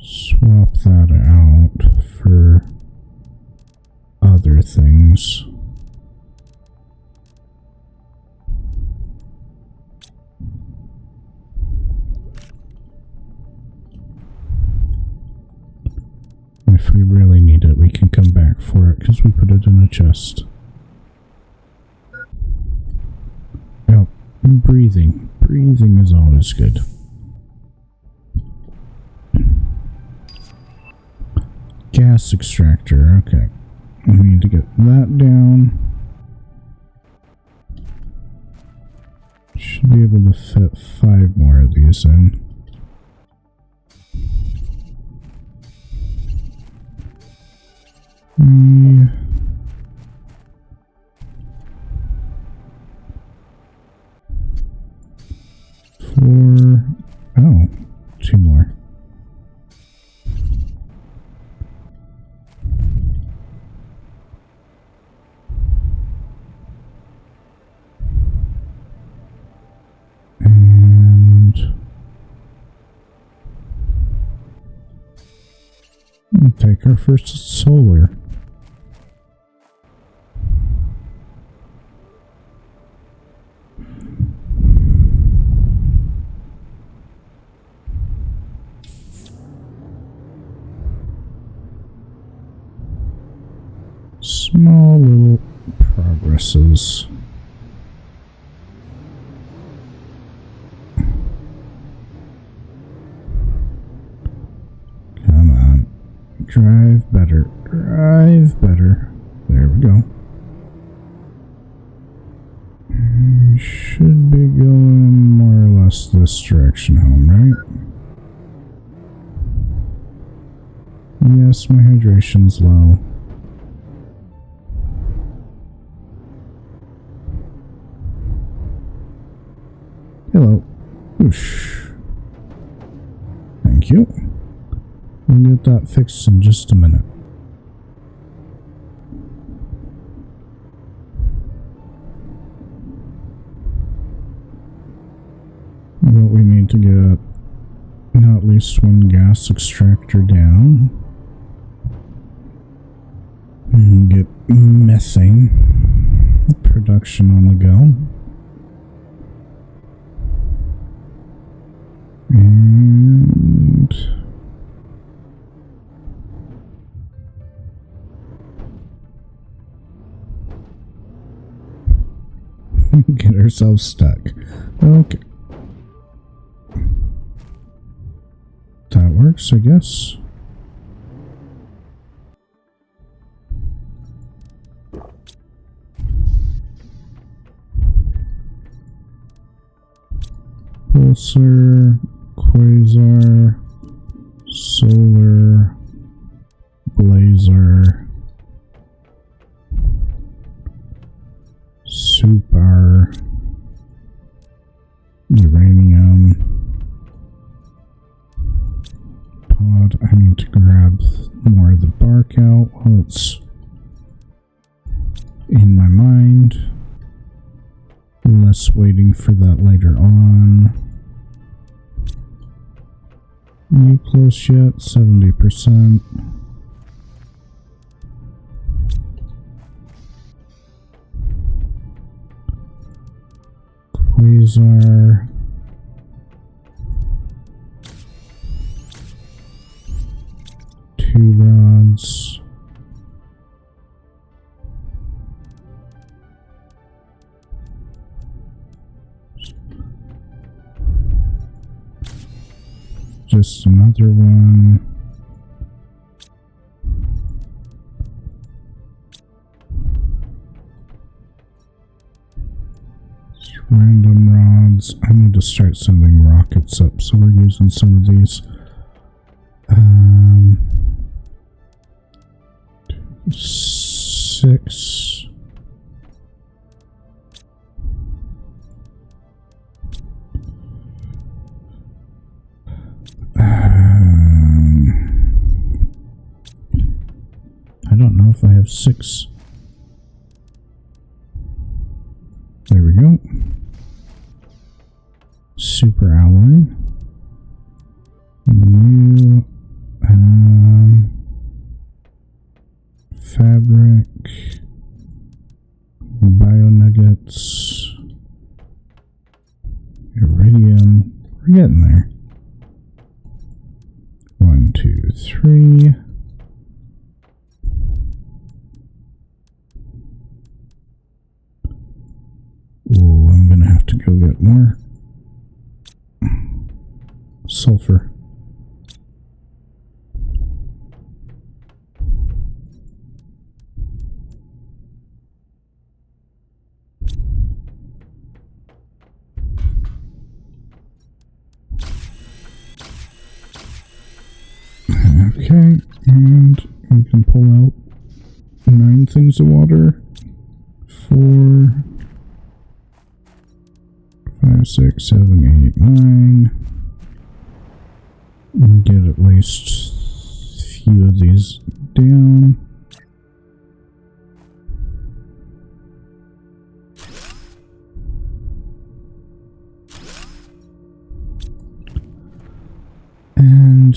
swap that out for other things. If we really need it, we can come back for it because we put it in a chest. Oh, and breathing. Breathing is always good. Gas extractor, okay. We need to get that down. Should be able to fit 5 more of these in. Four. Oh, 2 more. And take our first solar. Small little progresses. Come on. Drive better. Drive better. There we go. Should be going more or less this direction home, right? Yes, my hydration's low. Hello. Whoosh. Thank you. We'll get that fixed in just a minute. But we need to get at least one gas extractor down. And get methane production on the go. And get ourselves stuck. Okay. That works, I guess. Pulsar, Quasar, Solar, Blazer, Super, Uranium, Pod. I need to grab more of the bark out while it's in my mind. Less waiting for that later on. You close yet? 70%. Quasar. Two rods. Just another one. Just random rods. I need to start sending rockets up, so we're using some of these. 6. I don't know if I have 6. There we go. Super alloy. You fabric, bionuggets, iridium. We're getting there. 1, 2, 3. Oh, I'm gonna have to go get more sulfur. Okay, and we can pull out 9 things of water. 4, 5, 6, 7, 8, 9. And get at least a few of these down. And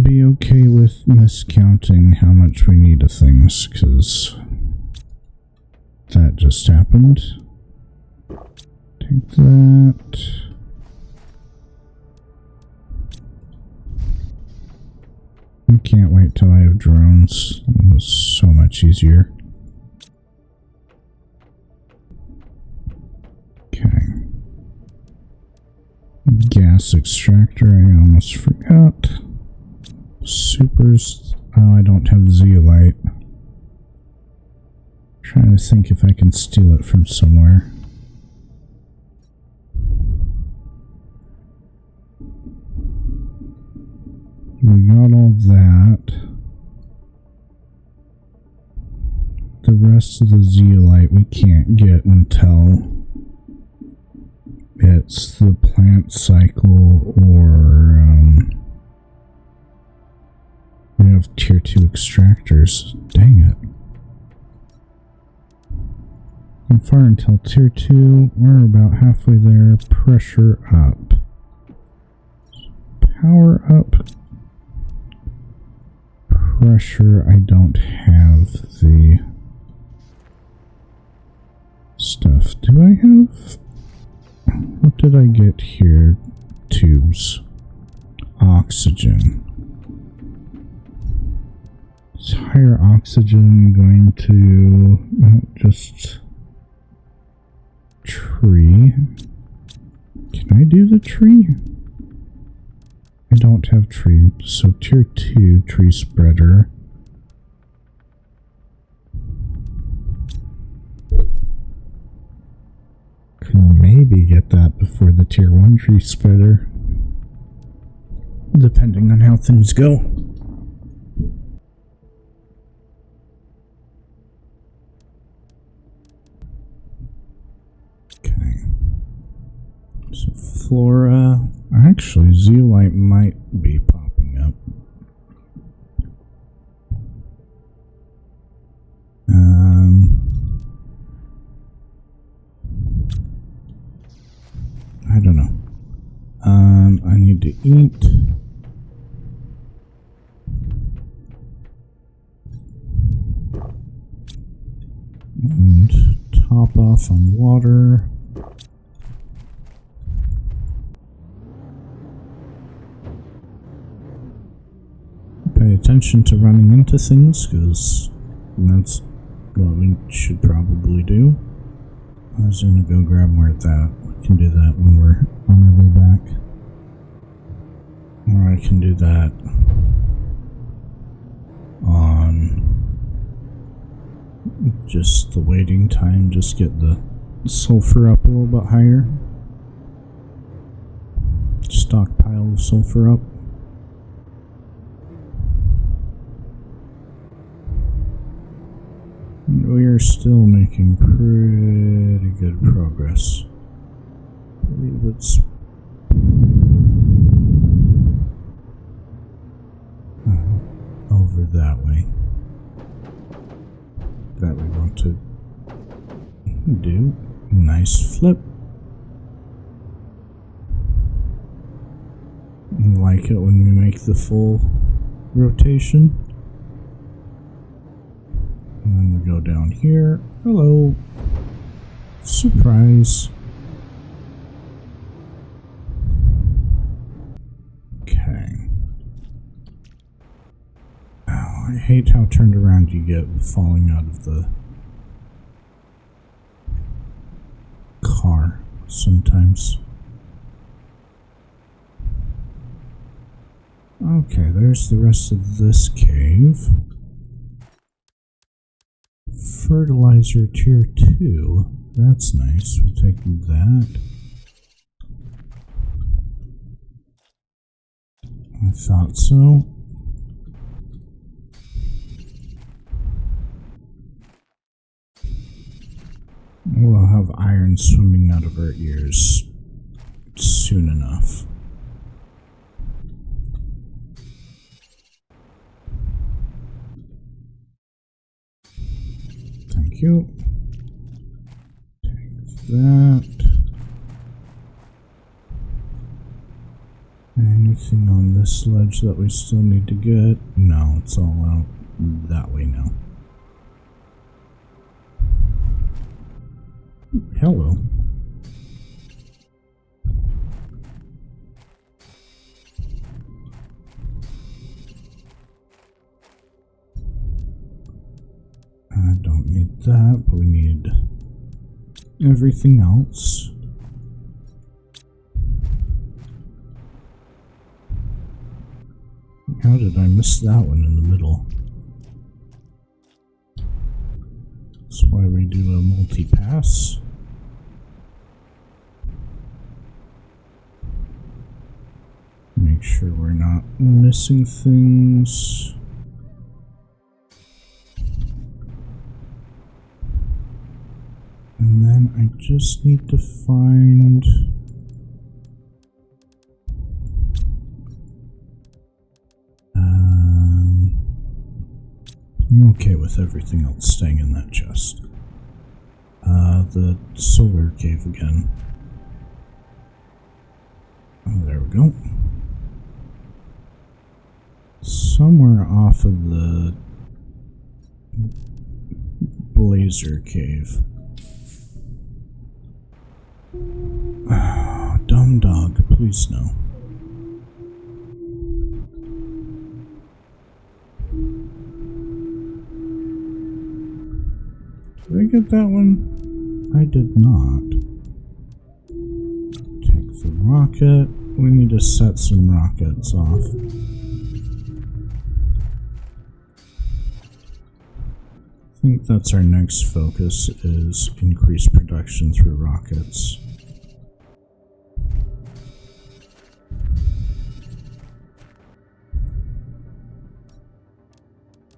be okay with miscounting how much we need of things, because that just happened. Take that. I can't wait till I have drones. It's so much easier. Okay. Gas extractor, I almost forgot. Supers. Oh, I don't have zeolite. Trying to think if I can steal it from somewhere. We got all that. The rest of the zeolite we can't get until it's the plant cycle or we have tier 2 extractors. Dang it. I'm far until tier 2. We're about halfway there. Pressure up. Power up. Pressure, I don't have the stuff. Do I have... What did I get here? Tubes. Oxygen. Is higher oxygen going to... just... tree? Can I do the tree? I don't have tree, so tier 2 tree spreader. Can maybe get that before the tier 1 tree spreader, depending on how things go. Okay. So flora, actually zeolite might be popping up. I don't know. I need to eat. And top off on water. Pay attention to running into things, because that's what we should probably do. I was gonna go grab more of that. We can do that when we're on our way back. Or I can do that on just the waiting time, just get the sulfur up a little bit higher. Stockpile the sulfur up. We are still making pretty good progress. I believe it's over that way that we want to do. Nice flip. I like it when we make the full rotation. And then we go down here. Hello. Surprise. Okay. Oh, I hate how turned around you get falling out of the car sometimes. Okay, there's the rest of this cave. Fertilizer tier 2. That's nice. We'll take that. I thought so. We'll have iron swimming out of our ears soon enough. Thank you. Take that. And you Anything on this ledge that we still need to get? No, it's all out that way now. Hello. I don't need that, but we need everything else. How did I miss that one in the middle? That's why we do a multi-pass. Make sure we're not missing things. And then I just need to find... I'm okay with everything else staying in that chest. The solar cave again. Oh, there we go. Somewhere off of the Blazer cave. Oh, dumb dog, please no. Did I get that one? I did not. Take the rocket. We need to set some rockets off. I think that's our next focus, is increase production through rockets.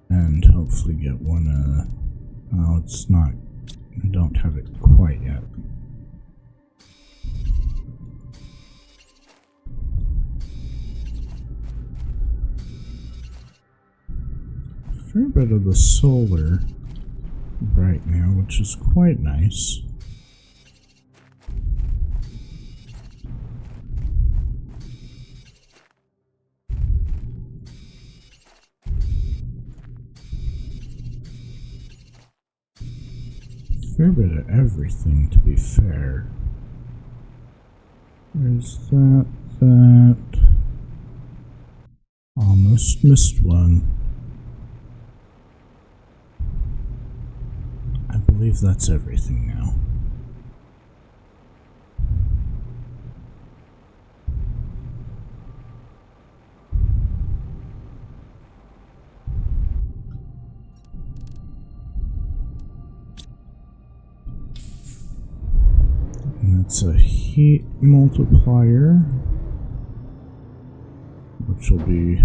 And hopefully get one, oh, it's not, I don't have it quite yet. A fair bit of the solar right now, which is quite nice. Fair bit of everything, to be fair. There's that. Almost missed one. I believe that's everything now. It's a heat multiplier, which will be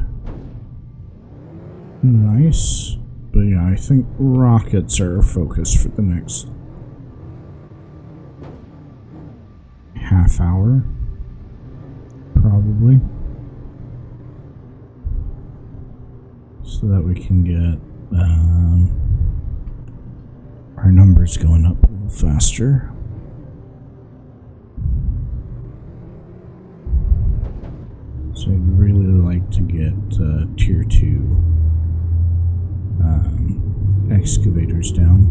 nice. But yeah, I think rockets are our focus for the next half hour, probably. So that we can get our numbers going up a little faster. So I'd really like to get tier 2 excavators down.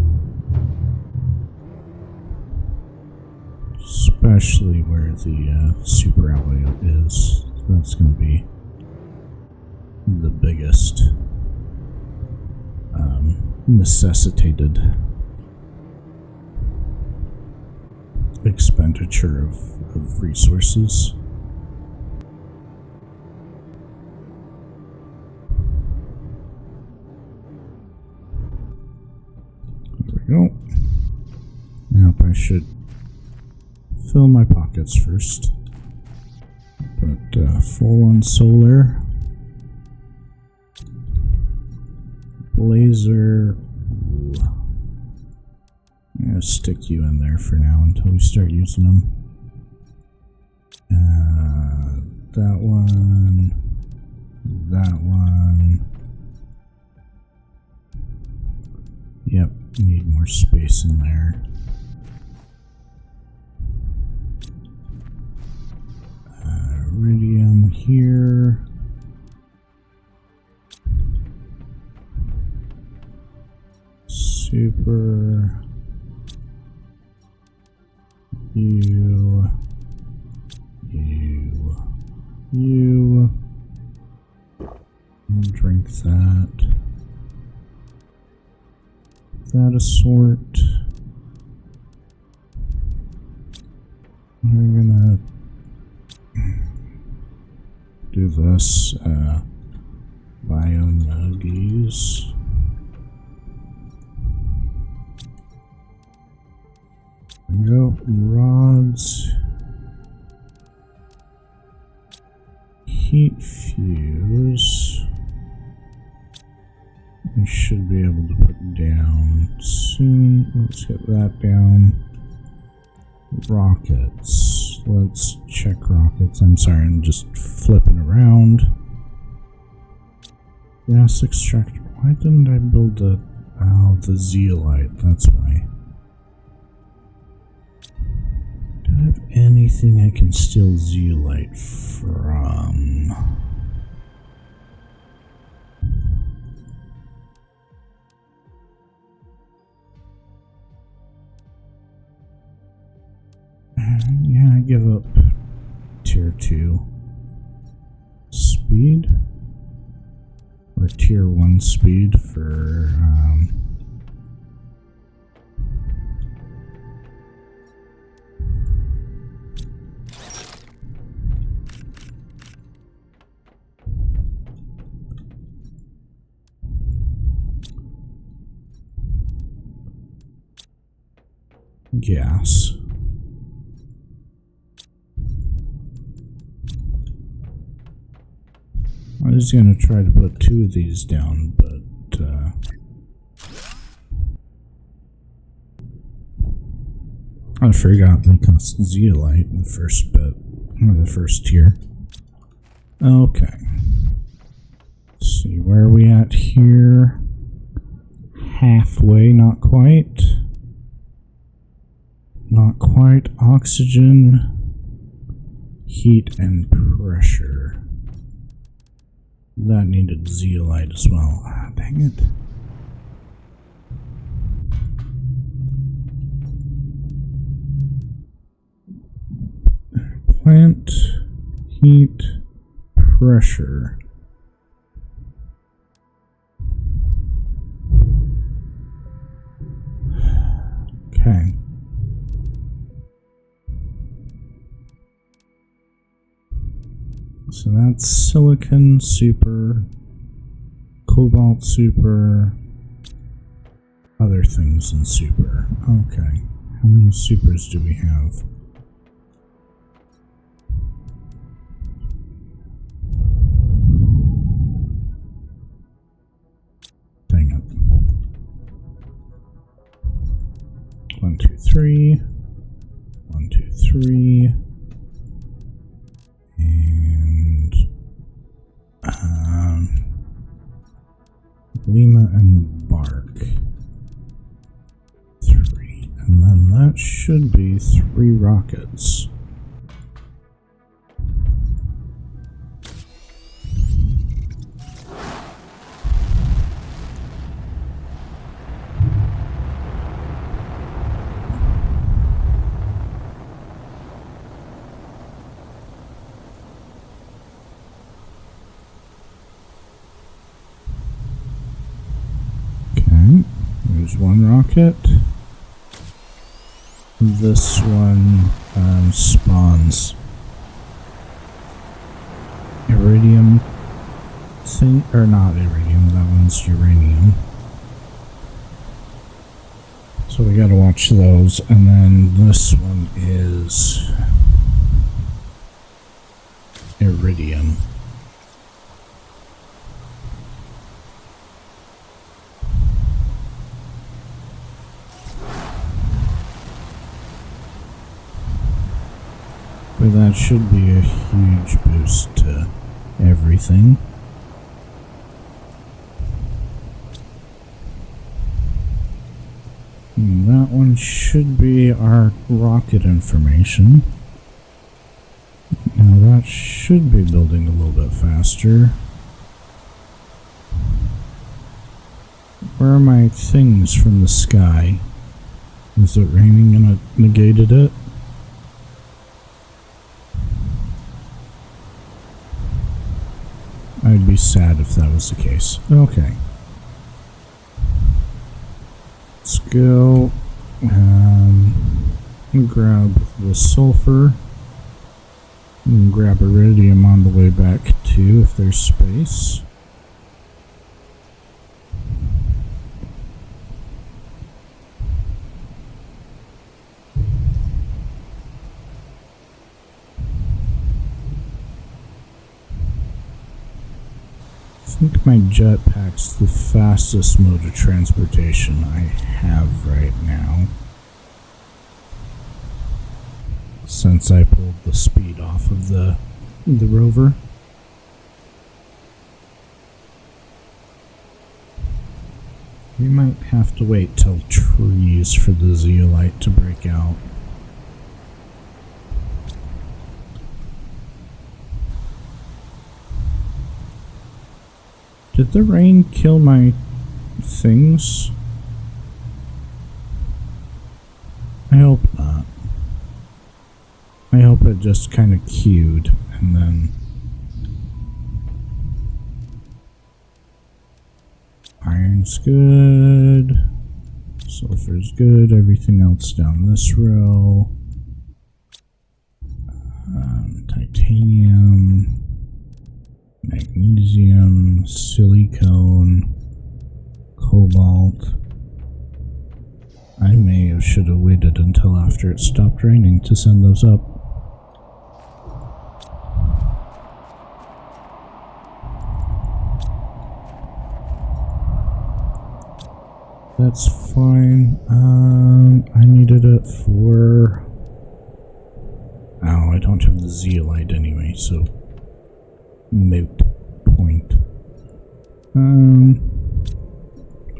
Especially where the super alloy is. That's going to be the biggest necessitated expenditure of resources. Go. Yep, I should fill my pockets first. But full on solar. Blazer. Ooh. I'm gonna stick you in there for now until we start using them. That one. That one. Yep. Need more space in there. Iridium. here. Super. You. I'll drink that. That a sort. We're gonna do this. Bio nuggies. Go rods. Heat fuse. We should be able to put down soon. Let's get that down. Rockets. Let's check rockets. I'm sorry, I'm just flipping around. Gas extractor. Why didn't I build the zeolite? That's why. Do I have anything I can steal zeolite from? Yeah, I give up tier 2 speed or tier 1 speed for gas. I was going to try to put 2 of these down, but I forgot they cost zeolite in the first bit, or the first tier. Okay. Let's see, where are we at here? Halfway, not quite. Not quite. Oxygen, heat, and pressure. That needed zeolite as well. Ah, dang it. Plant, heat, pressure. Okay. So that's silicon super, cobalt super, other things in super. Okay. How many supers do we have? Dang it. 1, 2, 3. 1, 2, 3. Lima and bark. 3. And then that should be 3 rockets. There's 1 rocket. This one spawns iridium thing, or not iridium, that one's uranium. So we gotta watch those, and then this one is iridium. But that should be a huge boost to everything. And that one should be our rocket information. Now that That should be building a little bit faster. Where are my things from the sky? Is it raining and it negated it? I'd be sad if that was the case. Okay. Let's go grab the sulfur and grab iridium on the way back too if there's space. I think my jetpack's the fastest mode of transportation I have right now. Since I pulled the speed off of the rover. We might have to wait till trees for the zeolite to break out. Did the rain kill my things? I hope not. I hope it just kind of queued and then... Iron's good. Sulfur's good. Everything else down this row. Titanium. Magnesium, silicone, cobalt. I should have waited until after it stopped raining to send those up. That's fine. I needed it for... Oh, I don't have the zeolite anyway, so... moot point. We're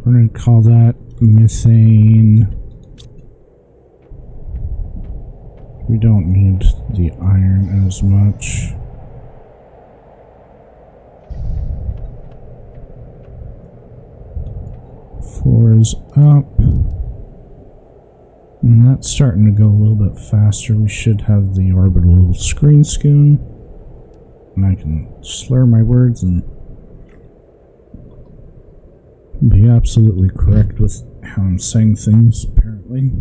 gonna call that methane. We don't need the iron as much. Four is up. And that's starting to go a little bit faster. We should have the orbital screen soon. And I can slur my words and be absolutely correct with how I'm saying things, apparently.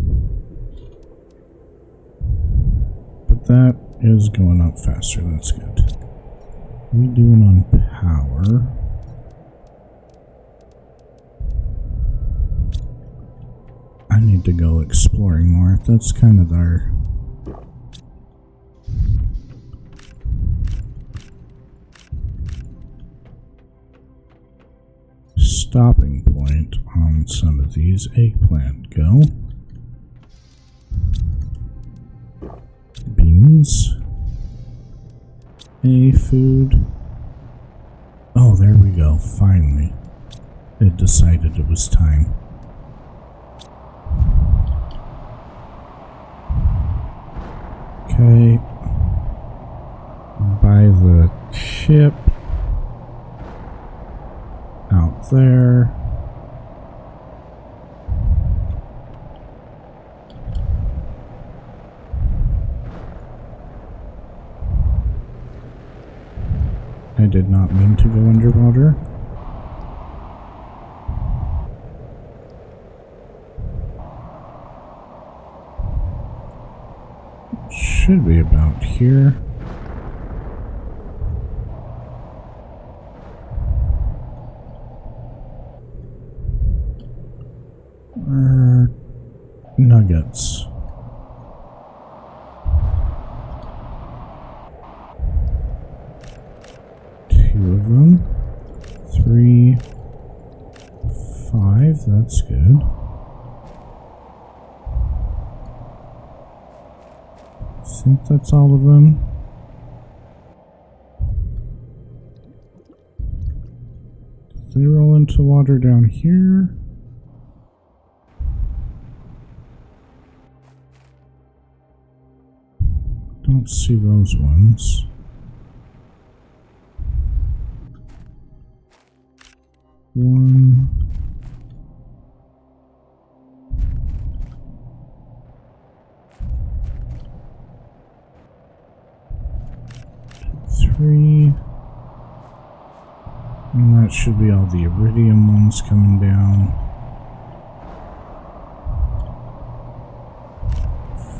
But that is going up faster, that's good. What are we doing on power? I need to go exploring more. That's kind of our... stopping point on some of these. Eggplant, go. Beans. Food. Oh, there we go. Finally. It decided it was time. Okay. Buy the chip. Out there. I did not mean to go underwater. It should be about here. Nuggets. Two of them. 3, 5. That's good. I think that's all of them. Did they roll into water down here? Don't see those ones. 1. Three. And that should be all the iridium ones coming down.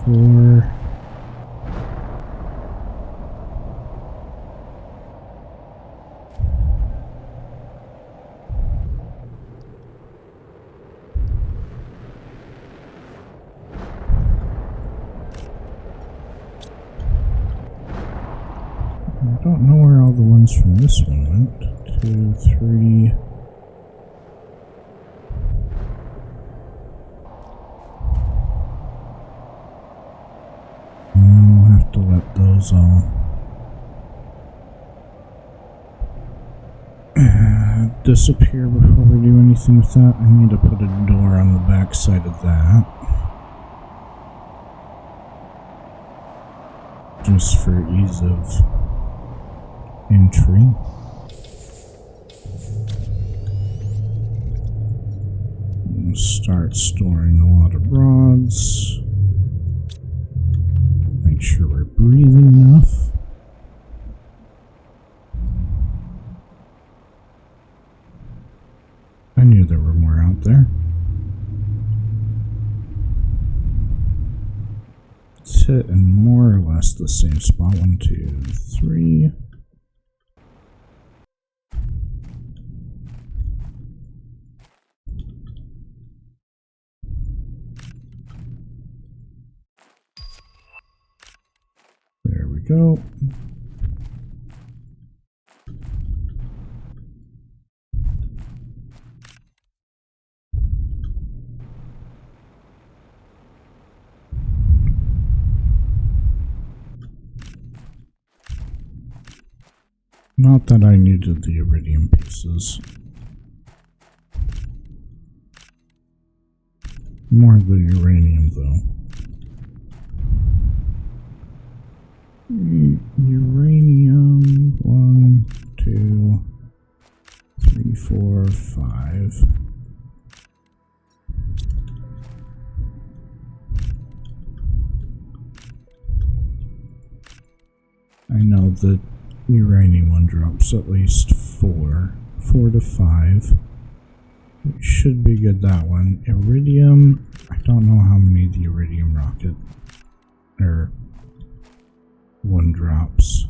4. I don't know where all the ones from this one went. 2, 3. We'll have to let those all disappear before we do anything with that. I need to put a door on the back side of that. Just for ease of entry. And start storing a lot of rods. Make sure we're breathing enough. I knew there were more out there. It's hit in more or less the same spot. 1, 2, 3. There we go. Not that I needed the iridium pieces. More of the uranium, though. Uranium. 1, 2, 3, 4, 5. I know that uranium one drops at least 4 to 5. It should be good, that one. Iridium, I don't know how many the iridium rocket or one drops.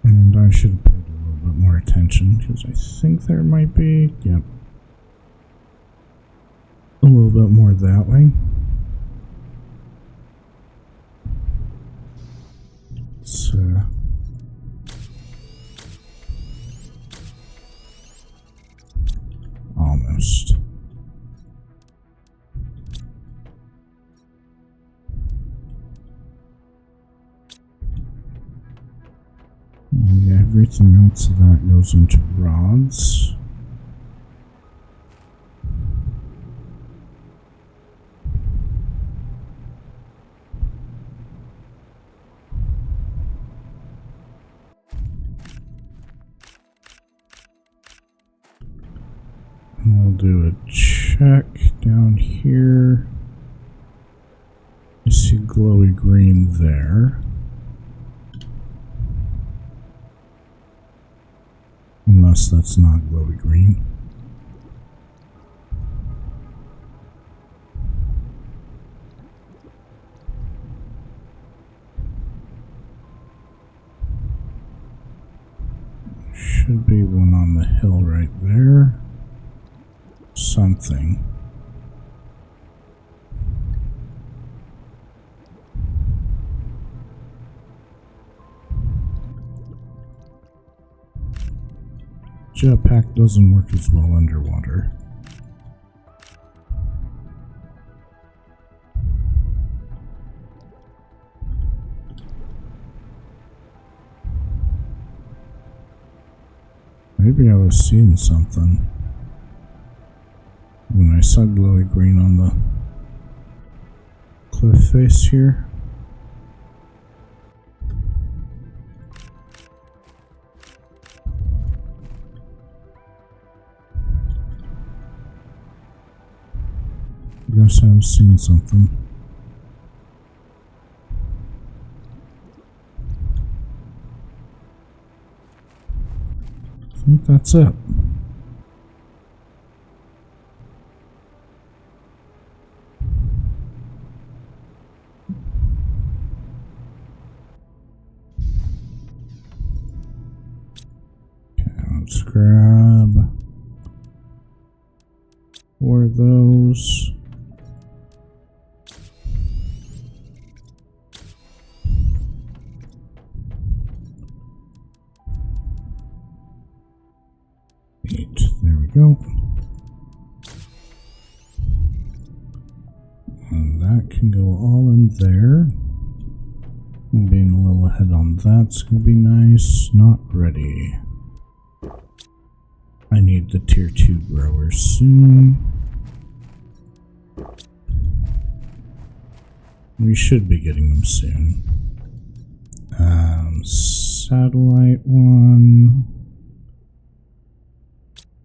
And I should have paid a little bit more attention because I think there might be, yep, a little bit more that way. It's almost. And everything else of that goes into rods. We'll do a check down here. You see glowy green there. Unless that's not glowy green. Should be one on the hill right there. Something. Jetpack doesn't work as well underwater. Maybe I was seeing something. And I saw glowy green on the cliff face here. Guess I've seen something. I think that's it. Okay, let's grab 4 of those. There we go. And that can go all in there. Being a little ahead on that's going to be nice. Not ready. I need the tier 2 growers soon. We should be getting them soon. Satellite one.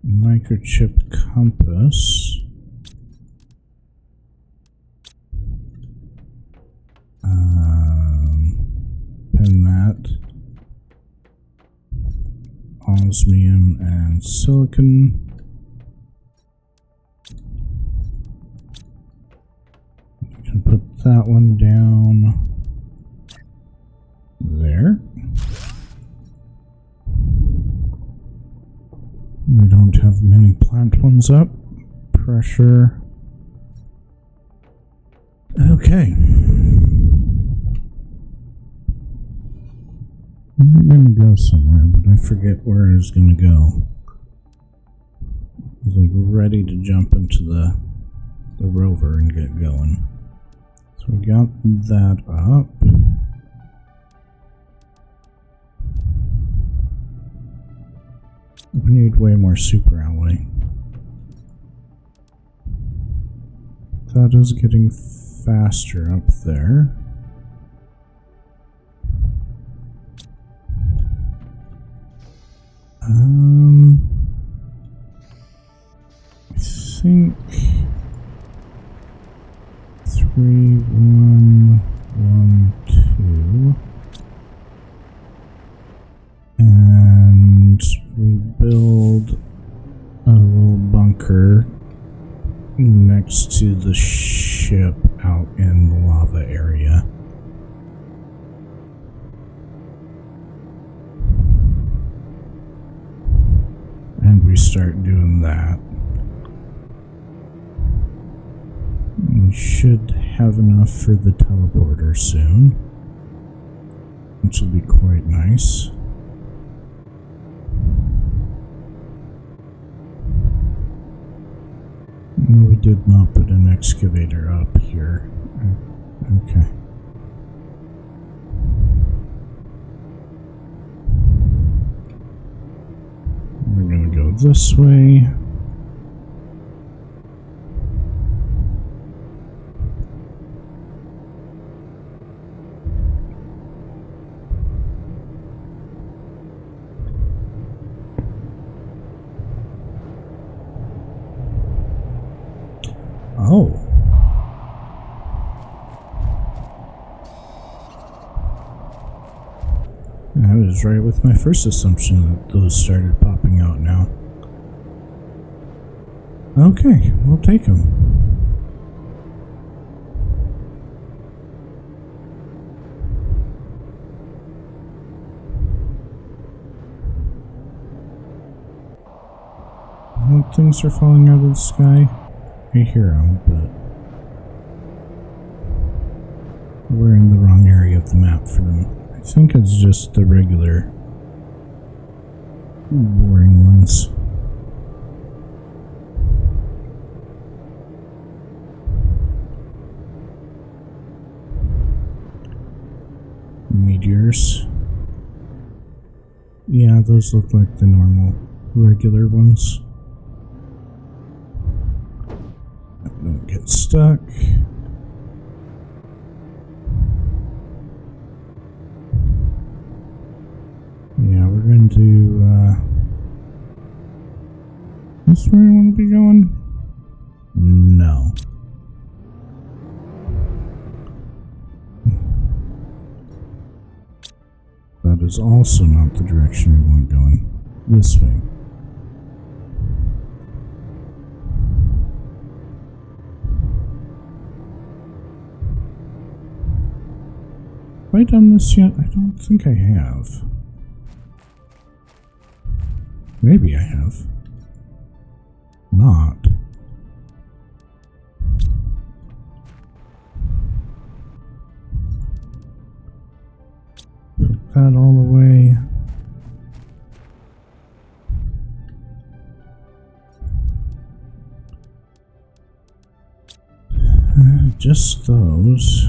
Microchip compass. Pin that. Osmium and silicon. I can put that one down there. We don't have many plant ones up. Pressure. Okay. I'm gonna go somewhere, but I forget where I was gonna go. I was like ready to jump into the rover and get going. So we got that up. We need way more super alloy. That is getting faster up there. I think 3, 1, 1, 2. And we build a little bunker next to the ship out in the lava area. And we start doing that. We should have enough for the teleporter soon, which will be quite nice. No, we did not put an excavator up here. Okay. We're gonna go this way. Oh. I was right with my first assumption that those started popping out now. Okay, we'll take them. Things are falling out of the sky. I hear them, but we're in the wrong area of the map for them. I think it's just the regular boring ones. Meteors. Yeah, those look like the normal regular ones. don't get stuck. Yeah, we're going to, this where I want to be going? No. That is also not the direction we want going. This way. Have I done this yet? I don't think I have. Maybe I have. Not. Put that all the way. Just those.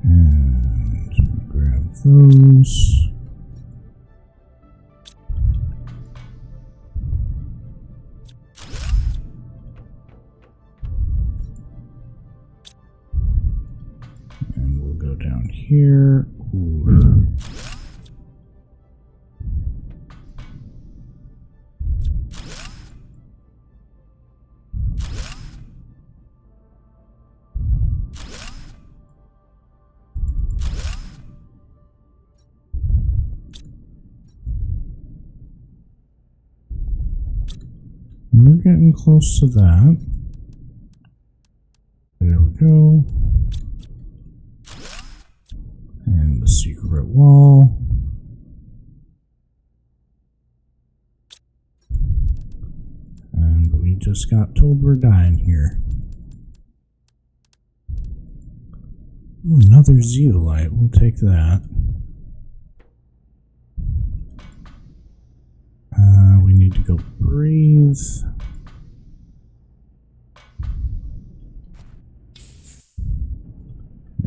And grab those. And we'll go down here. Ooh. We're getting close to that. There we go. And the secret wall. And we just got told we're dying here. Ooh, another zeolite. We'll take that. We need to go breathe.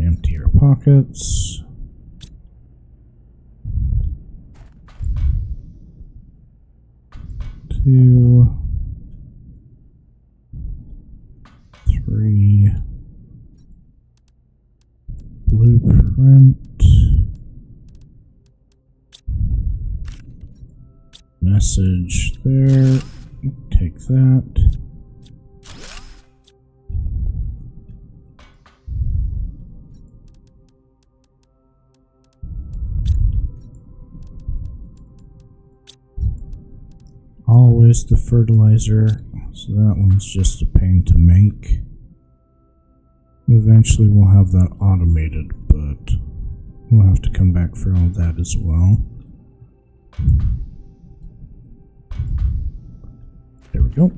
Empty our pockets. Two, three, blueprint, message there, take that. Always the fertilizer, so that one's just a pain to make. Eventually we'll have that automated, but we'll have to come back for all that as well. There we go.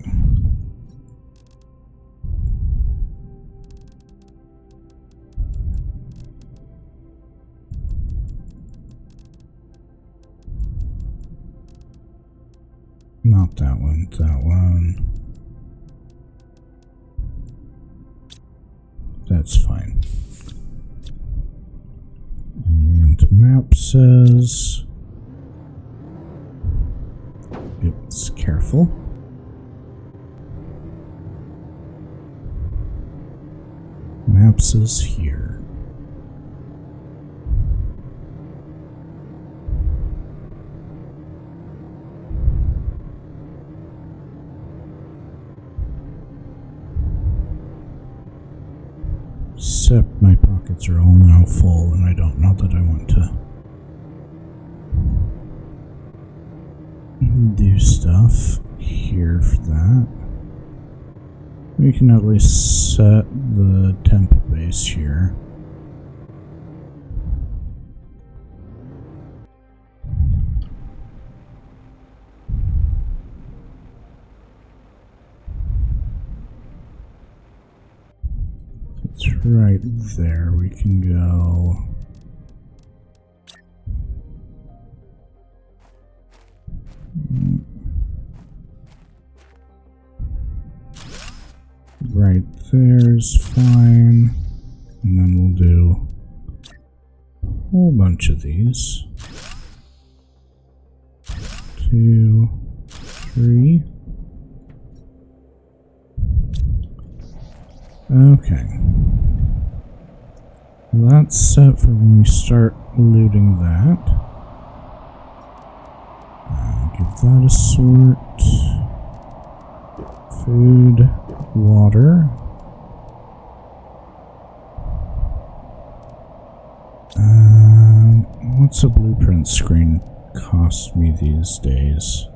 Not that one, that one. That's fine. And map says, it's careful. Map says here. Except my pockets are all now full and I don't know that I want to do stuff here for that. We can at least set the temp base here. It's right there. We can go. Right there's fine. And then we'll do whole bunch of these. 2, 3. Okay. That's set for when we start looting that. Give that a sort. Food, water. What's a blueprint screen cost me these days?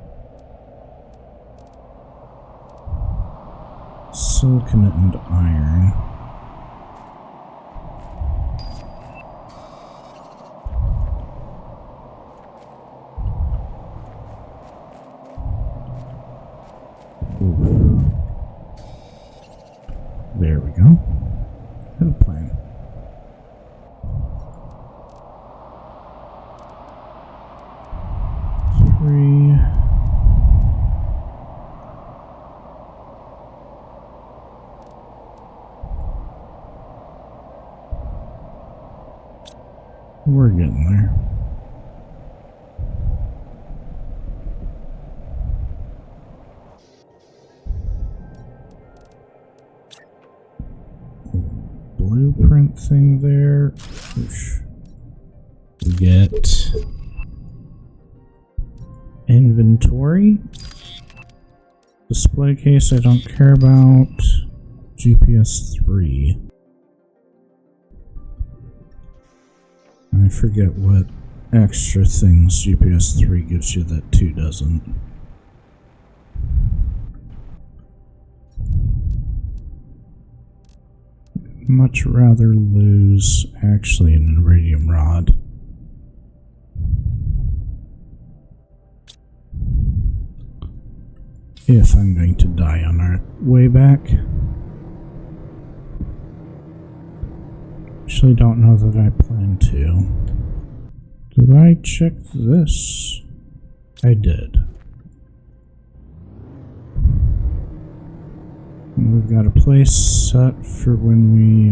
Silicon and iron. Ooh. There we go. Have a plan. We're getting there. Blueprint thing there. Oosh. We get inventory. Display case I don't care about. GPS 3. I forget what extra things GPS 3 gives you that 2 doesn't. Much rather lose actually an iridium rod. If I'm going to die on our way back. Actually don't know that I plan to. Did I check this? I did. We've got a place set for when we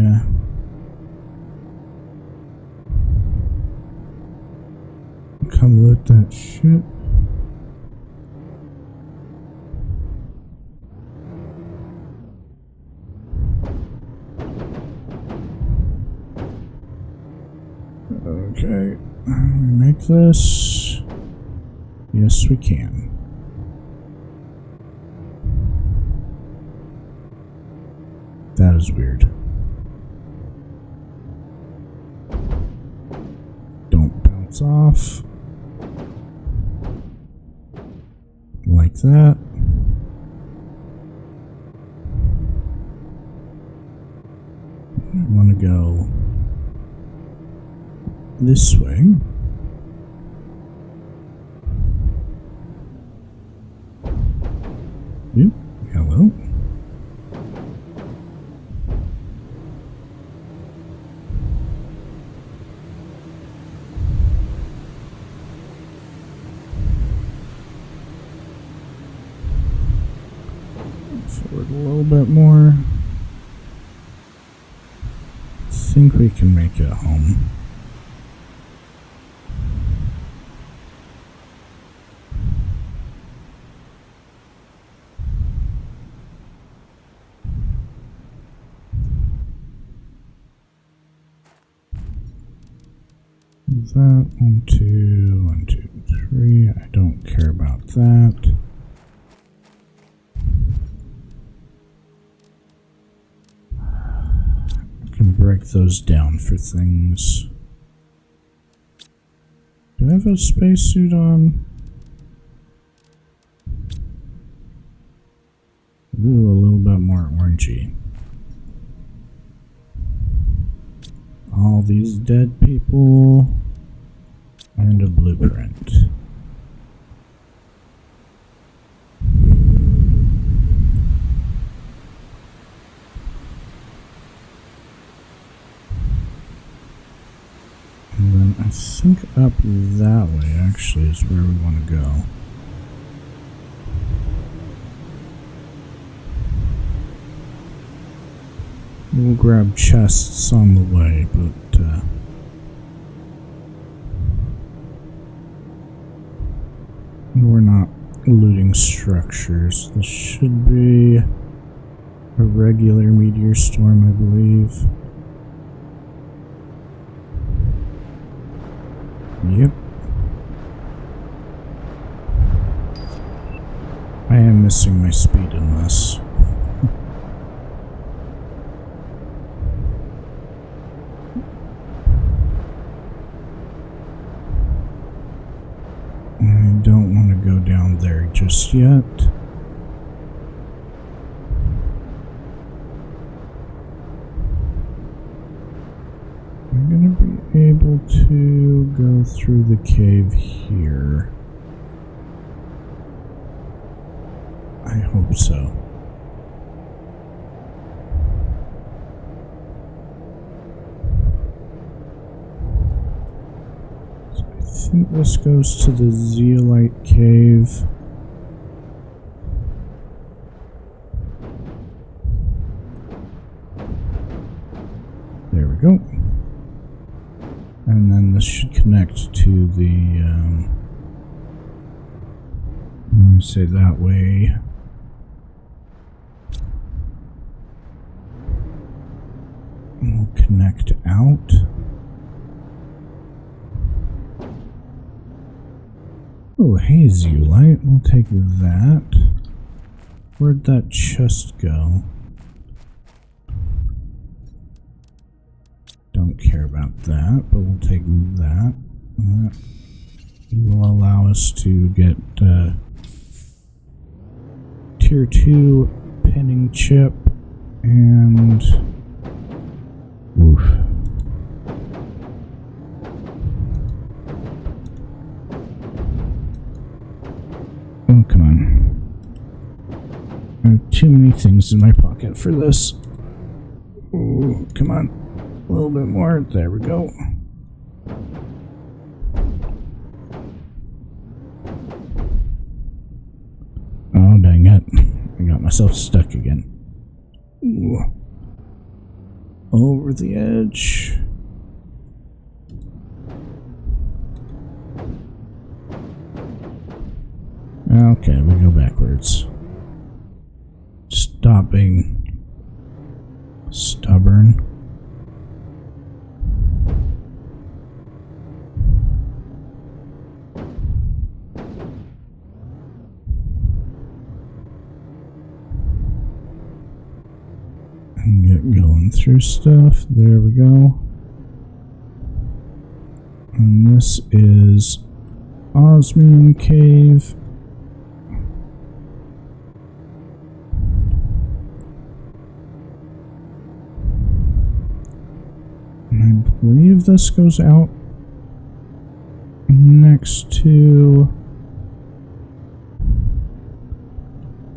come loot that shit. Okay, make this. Yes, we can. That is weird. Don't bounce off. Like that. I want to go this way. Oop, hello. Forward a little bit more. I think we can make it home. That 1, 2, 1, 2, 3. I don't care about that. I can break those down for things. Do I have a spacesuit on? Ooh, a little bit more orangey. All these dead people. And a blueprint. And then I think up that way actually is where we want to go. We'll grab chests on the way, but we're not looting structures. This should be a regular meteor storm, I believe. Yep. I am missing my speed in this. I don't want to go down there just yet. I'm going to be able to go through the cave here. I hope so. I think this goes to the Zeolite Cave. There we go. And then this should connect to the, let me say that way. We'll connect out. Oh, hey, Zeolite. We'll take that. Where'd that chest go? Don't care about that, but we'll take that. That will allow us to get tier 2 pinning chip and oof. Oh, come on. I have too many things in my pocket for this. Ooh, come on. A little bit more. There we go. Oh, dang it. I got myself stuck again. Ooh. Over the edge. Okay, we go backwards. Stop being stubborn. And get going through stuff. There we go. And this is Osmium Cave. And I believe this goes out next to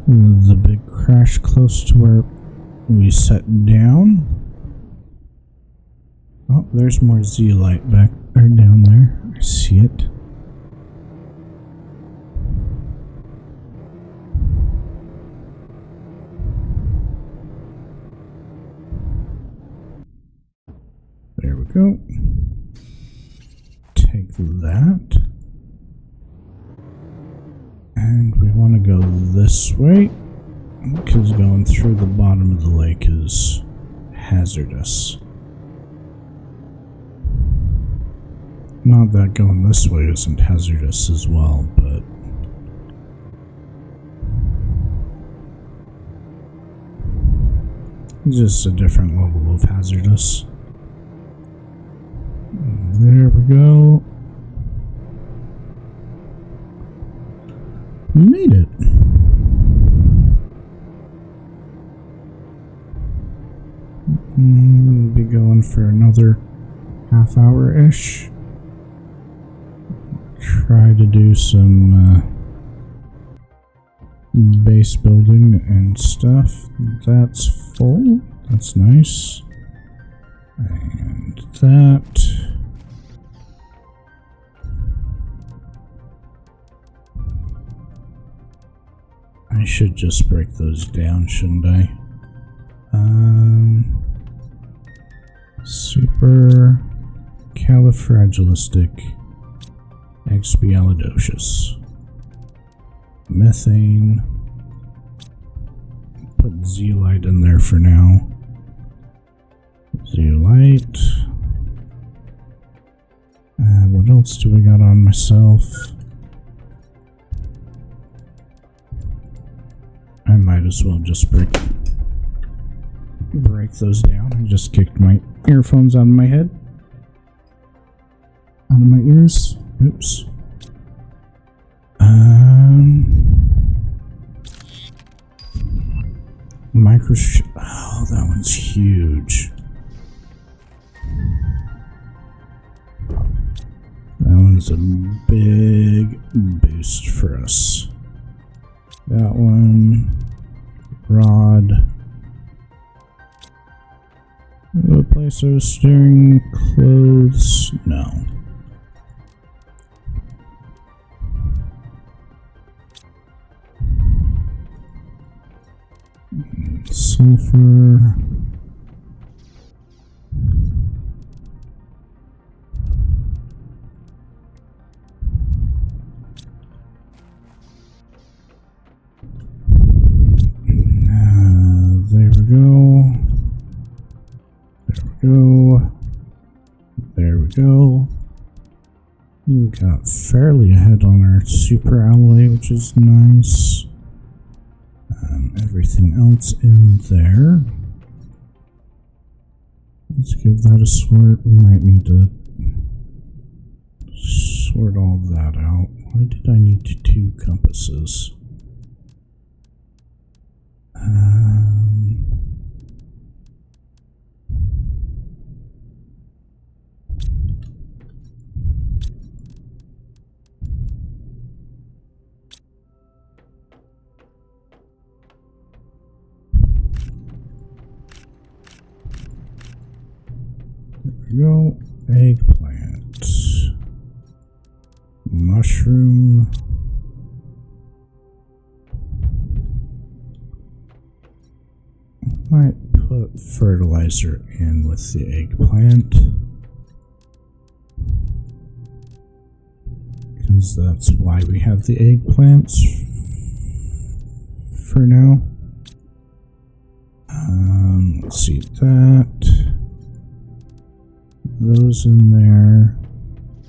the big crash close to where we set down. Oh, there's more Zeolite back there, down there. I see it. There we go. Take that. And we want to go this way, because going through the bottom of the lake is hazardous. Not that going this way isn't hazardous as well, but just a different level of hazardous. There we go. We made it. We'll be going for another half hour-ish. Try to do some base building and stuff. That's full. That's nice. And that. I should just break those down, shouldn't I? Super califragilistic expialidocious. methane. Put zeolite in there for now. Zeolite. What else do we got on myself? I might as well just break those down. I just kicked my earphones out of my head. Out of my ears. Oops. Oh, that one's huge. That one's a big boost for us. That one. Rod. Replace those steering clothes? No. Sulfur. There we go. There we go. There we go. We got fairly ahead on our super alloy, which is nice. Everything else in there. Let's give that a sort. We might need to sort all that out. Why did I need 2 compasses? Go eggplant, mushroom, might put fertilizer in with the eggplant because that's why we have the eggplants for now. Let's see that. Those in there.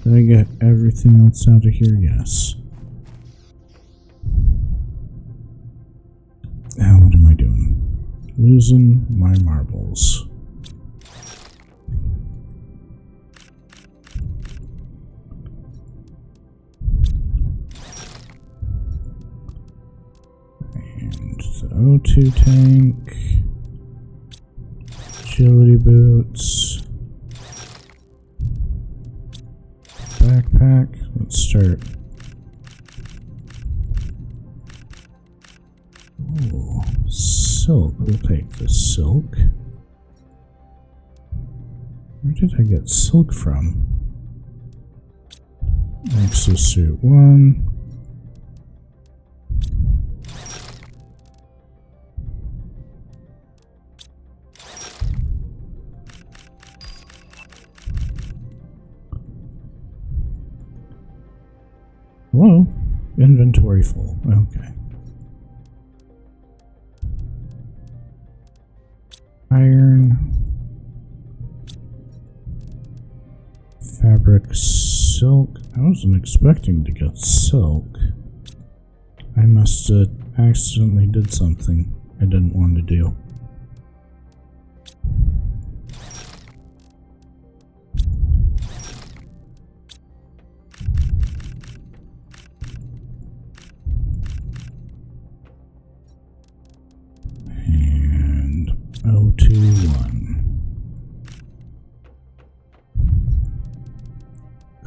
Did I get everything else out of here? Yes. Now what am I doing? Losing my marbles. And the O2 tank. Agility boots. Backpack. Let's start. Oh, silk. We'll take the silk. Where did I get silk from? Exosuit 1. Whoa, inventory full. Okay. Iron. Fabric, silk. I wasn't expecting to get silk. I must have accidentally did something I didn't want to do.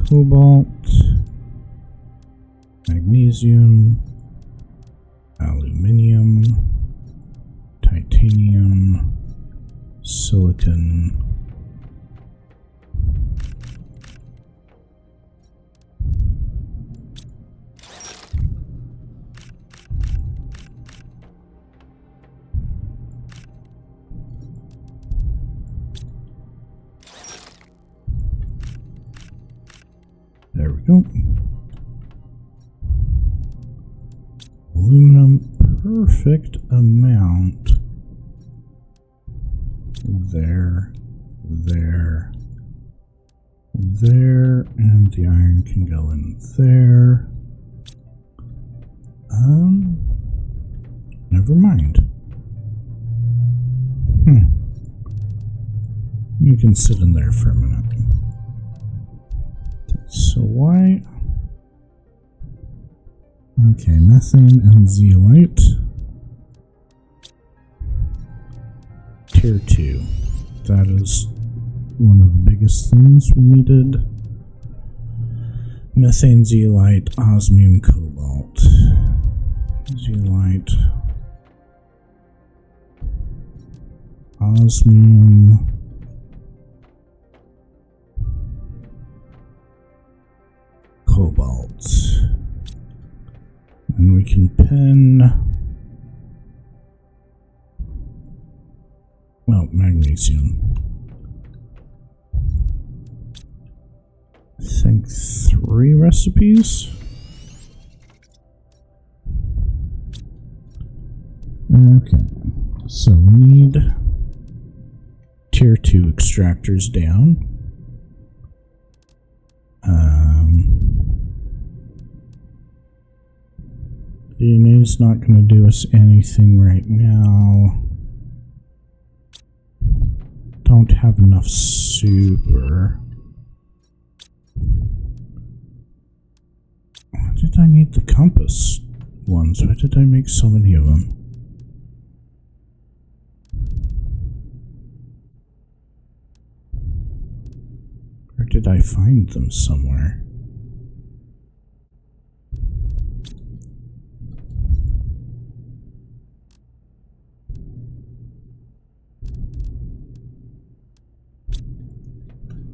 Cobalt, magnesium, aluminium, titanium, silicon, there we go. aluminum, perfect amount. There, there, there, and the iron can go in there. Never mind. You can sit in there for a minute. So why? Okay, methane and zeolite. Tier 2. That is one of the biggest things we needed. Methane, zeolite, osmium, cobalt. Zeolite. Osmium. Cobalt. And we can pen. Well, magnesium. I think 3 recipes. Okay, so we need tier 2 extractors down. DNA is not going to do us anything right now. Don't have enough super. Why did I need the compass ones? Why did I make so many of them? Or did I find them somewhere?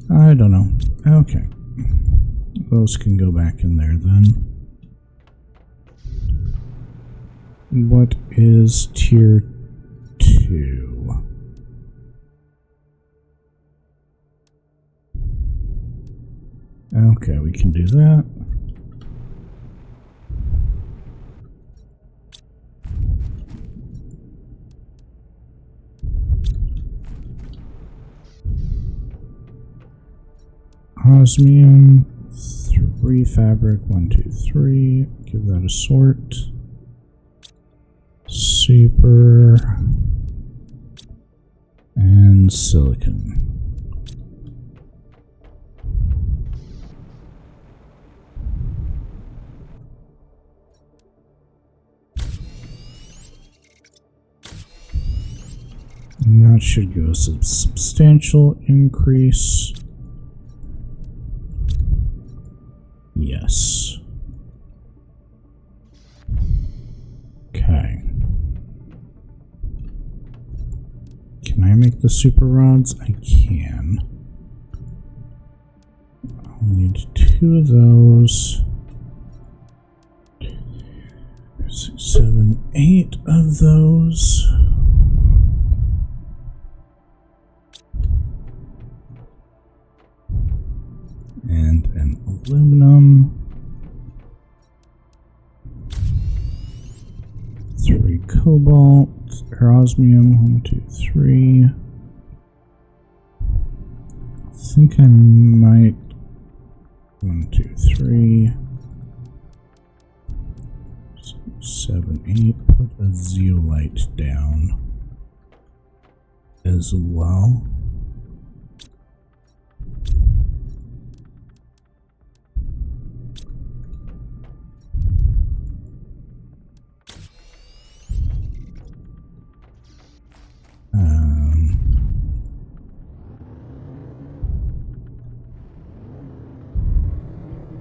I don't know. Okay. Those can go back in there then. What is tier 2? Okay, we can do that. Osmium, 3 fabric, 1, 2, 3. Give that a sort. Super. And silicon. And that should give us a substantial increase. Yes. Okay. Can I make the super rods? I can. I'll need 2 of those. 6, 7, 8 of those. And an aluminum. 3 cobalt, or osmium, 1, 2, 3. I think I might. 1, 2, 3. 6, 7, 8. Put a zeolite down as well.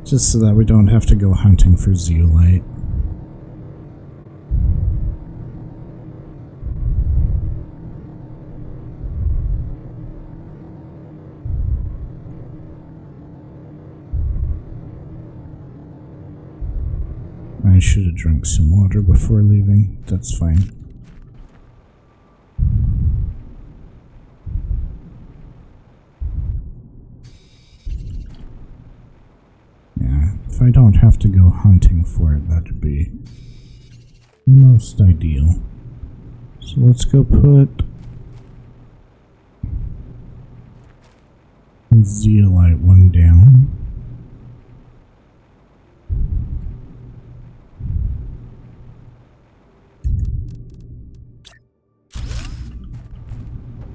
Just so that we don't have to go hunting for zeolite. I should have drank some water before leaving. That's fine. If I don't have to go hunting for it, that'd be most ideal. So let's go put zeolite one down.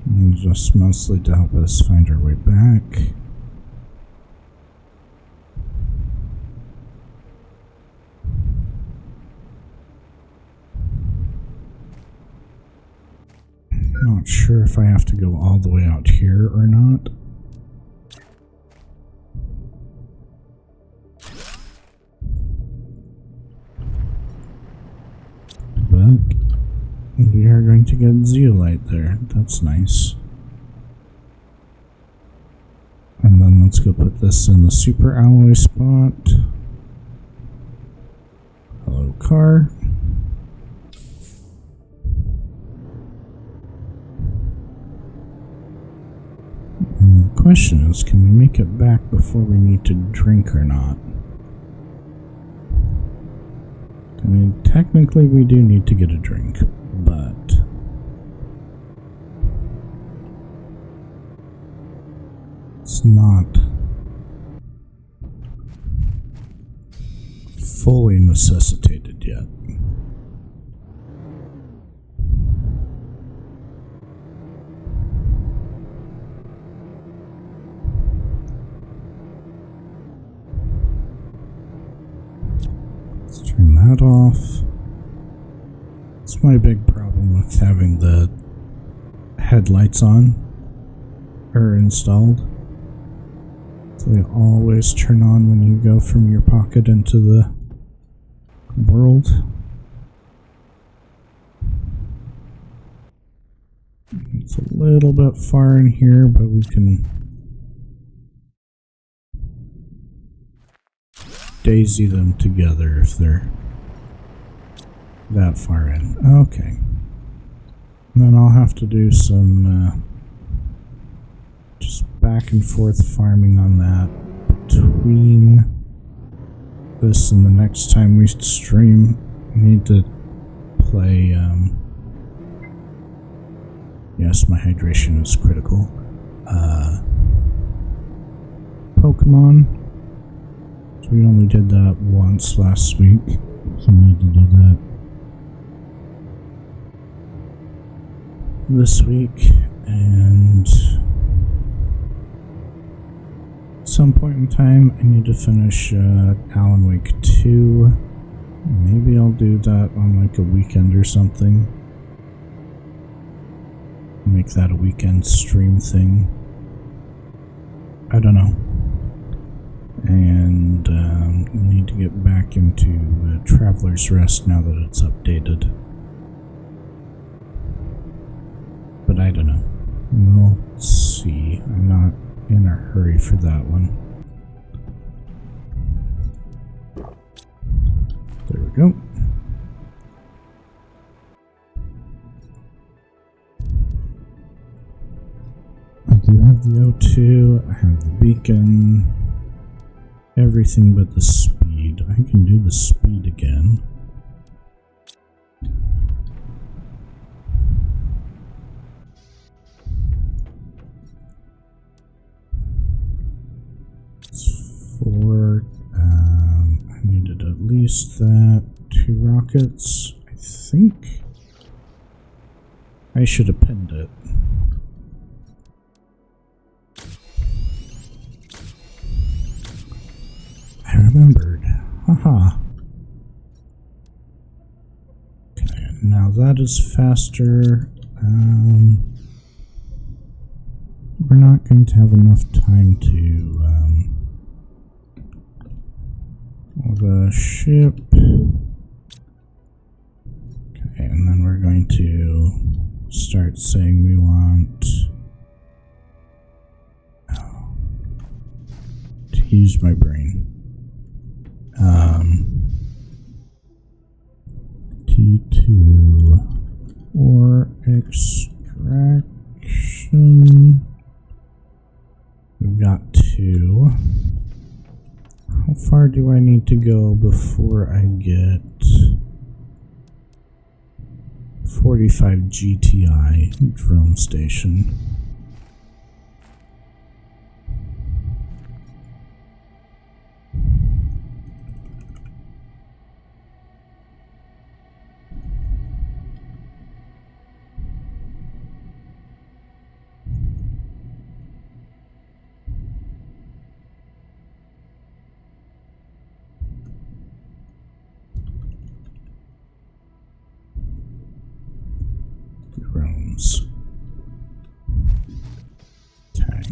And just mostly to help us find our way back. Not sure if I have to go all the way out here or not. But we are going to get zeolite there. That's nice. And then let's go put this in the super alloy spot. Hello, car. And the question is, can we make it back before we need to drink or not? I mean, technically we do need to get a drink, but it's not fully necessitated yet. Let's turn that off. That's my big problem with having the headlights on or installed. So they always turn on when you go from your pocket into the world. It's a little bit far in here, but we can daisy them together if they're that far in. Okay. And then I'll have to do some just back and forth farming on that between this and the next time we stream. I need to play, yes, my hydration is critical. Pokemon. So we only did that once last week, so we need to do that this week, and at some point in time I need to finish Alan Wake 2. Maybe I'll do that on like a weekend or something. Make that a weekend stream thing. I don't know. And need to get back into Traveler's Rest now that it's updated. But I don't know. We'll see. I'm not in a hurry for that one. There we go. I do have the O2, I have the beacon, everything but the speed. I can do the speed again. It's 4, I needed at least that, 2 rockets. I think I should have pinned it. I remembered. Haha. Okay, now that is faster. We're not going to have enough time to the ship. Okay, and then we're going to start saying we want to use my brain. T2 or extraction. We've got 2. How far do I need to go before I get 45 GTI drone station. Drones. Tag.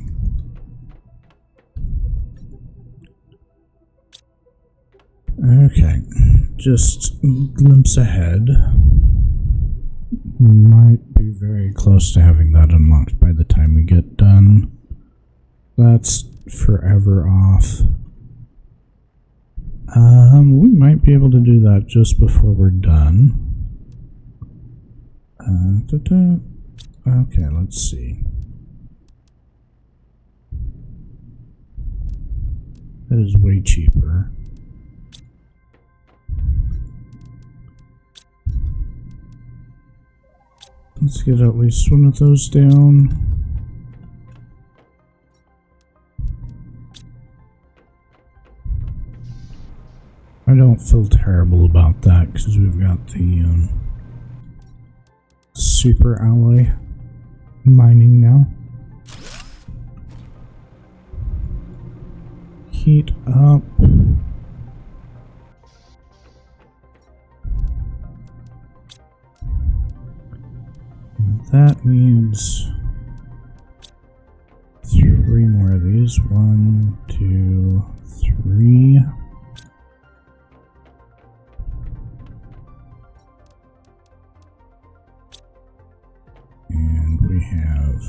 Okay, just glimpse ahead. We might be very close to having that unlocked by the time we get done. That's forever off. We might be able to do that just before we're done. Okay, let's see. That is way cheaper. Let's get at least one of those down. I don't feel terrible about that because we've got the super alloy mining now. Heat up. That means 3 more of these. 1, 2, 3. And we have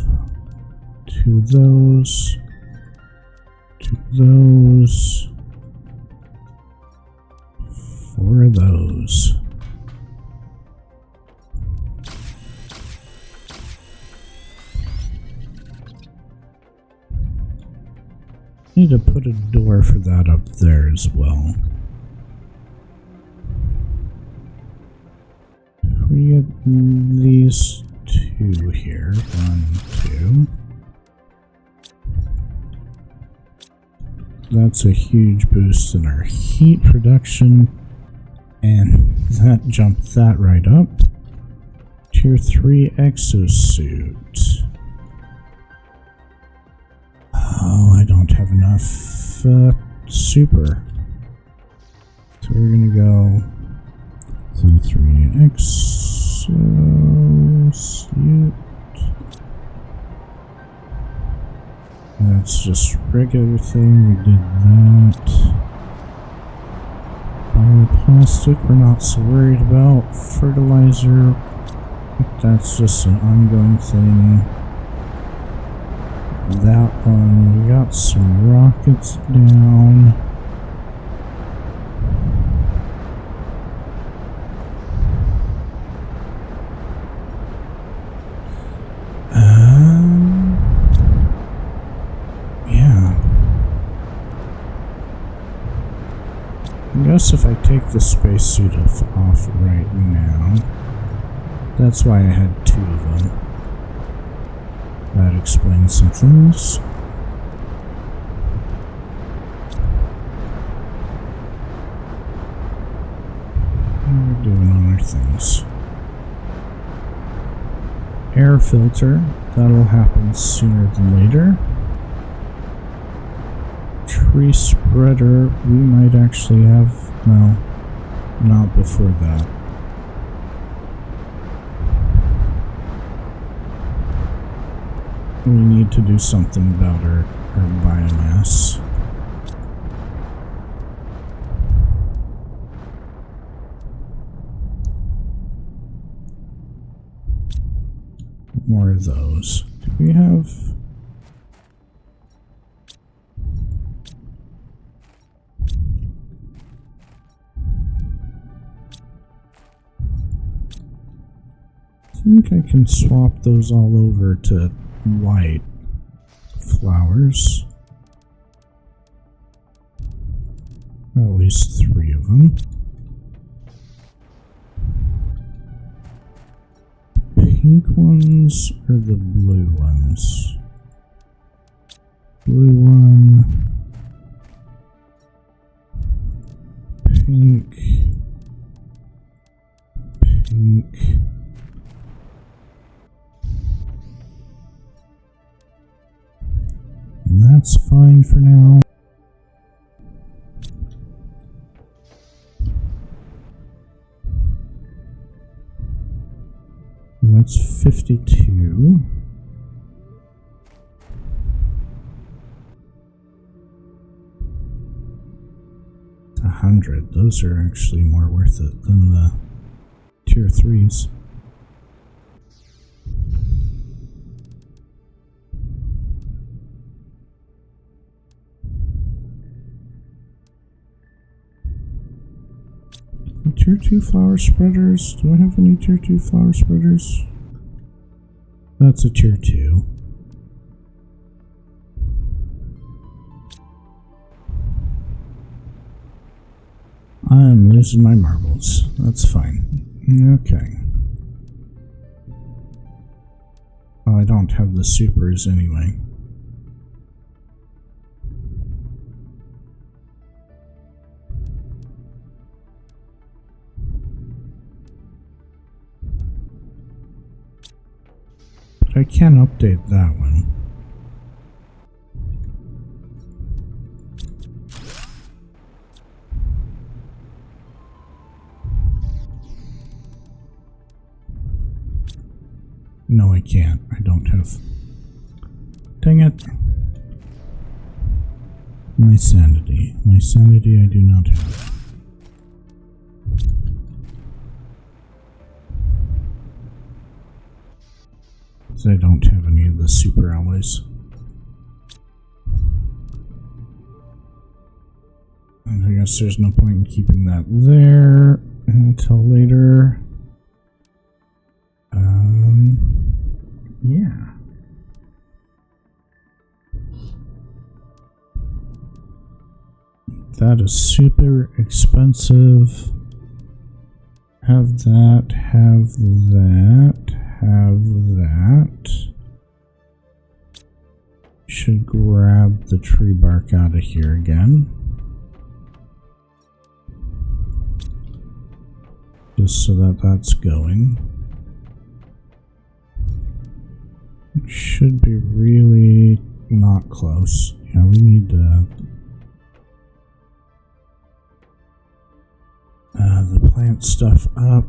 2 of those, 2 of those, 4 of those. Need to put a door for that up there as well. We get these 2 here. 1, 2. That's a huge boost in our heat production, and that jumped that right up. Tier 3 exosuit. Oh, I don't have enough super. So we're gonna go Tier 3 exosuit. That's just regular thing, we did that. Bioplastic, we're not so worried about. Fertilizer, that's just an ongoing thing. That one, we got some rockets down. Yeah. I guess if I take the spacesuit off right now, that's why I had 2 of them. That explains some things. We're doing other things. Air filter, that'll happen sooner than later. Tree spreader, we might actually have, no, not before that. We need to do something about our biomass. More of those. Do we have... I think I can swap those all over to white flowers. At least 3 of them. pink ones or the blue ones? Blue one. Pink. Pink. And that's fine for now. That's 52. It's 100. Those are actually more worth it than the tier 3s. Tier 2 flower spreaders. Do I have any tier 2 flower spreaders? That's a tier 2. I'm losing my marbles. That's fine. Okay. Oh, I don't have the supers anyway. I can update that one. No, I can't. I don't have... Dang it. My sanity. My sanity I do not have. I don't have any of the super alloys. And I guess there's no point in keeping that there until later. Yeah. That is super expensive. Have that, have that. Have that. Should grab the tree bark out of here again. Just so that that's going. It should be really not close. Yeah, we need the plant stuff up.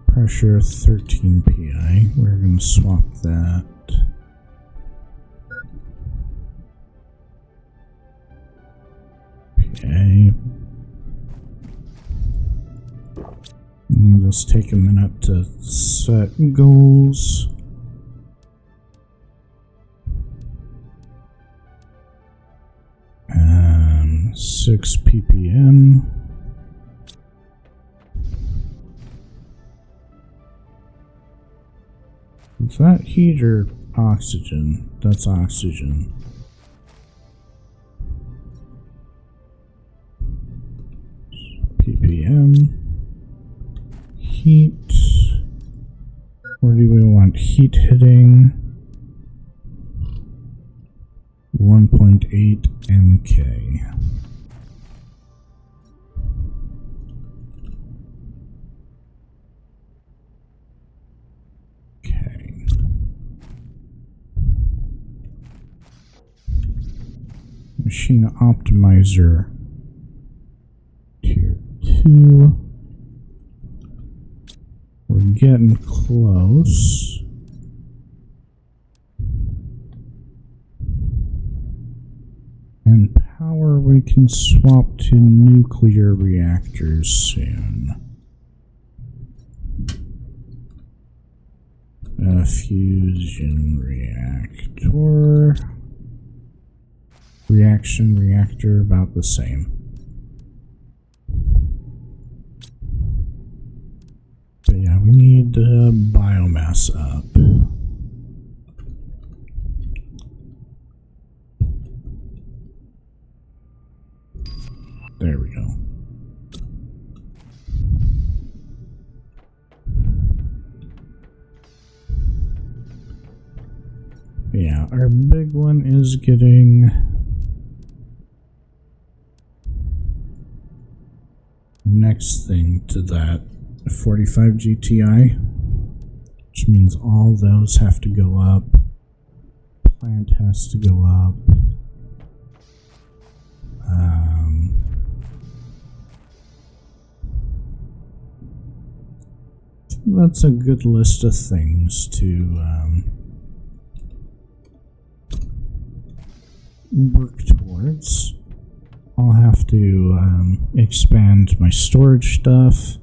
Pressure 13 PI. We're going to swap that. Okay. And just take a minute to set goals. And 6 ppm. Is that heat or oxygen? That's oxygen. ppm. Heat. Where do we want heat hitting? 1.8 MK. Okay. Machine optimizer tier 2. We're getting close. And power we can swap to nuclear reactors soon. A fusion reactor. Reaction reactor, about the same. But yeah, we need need biomass up. There we go. Yeah, our big one is getting next thing to that 45 GTI, which means all those have to go up. Plant has to go up. That's a good list of things to work towards. I'll have to expand my storage stuff.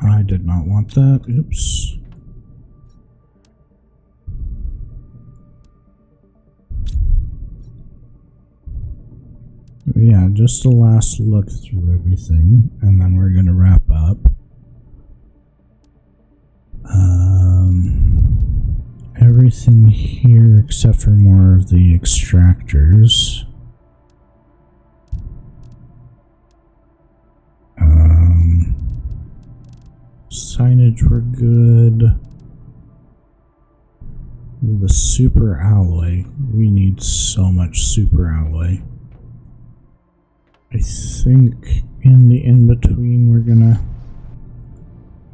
I did not want that. Oops. Yeah, just a last look through everything, and then we're going to wrap up. Everything here except for more of the extractors. Signage were good. The super alloy. We need so much super alloy. I think in the in-between we're gonna...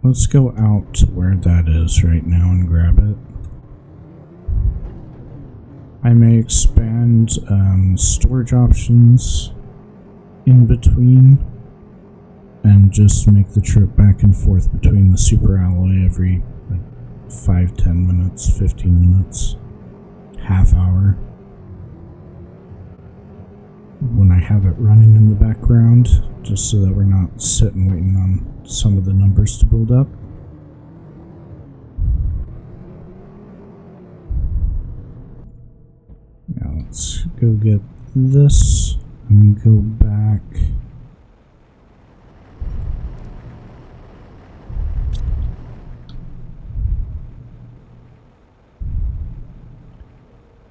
Let's go out to where that is right now and grab it. I may expand storage options in between and just make the trip back and forth between the super alloy every like 5-10 minutes, 15 minutes, half hour. When I have it running in the background, just so that we're not sitting waiting on some of the numbers to build up. Now let's go get this and go back.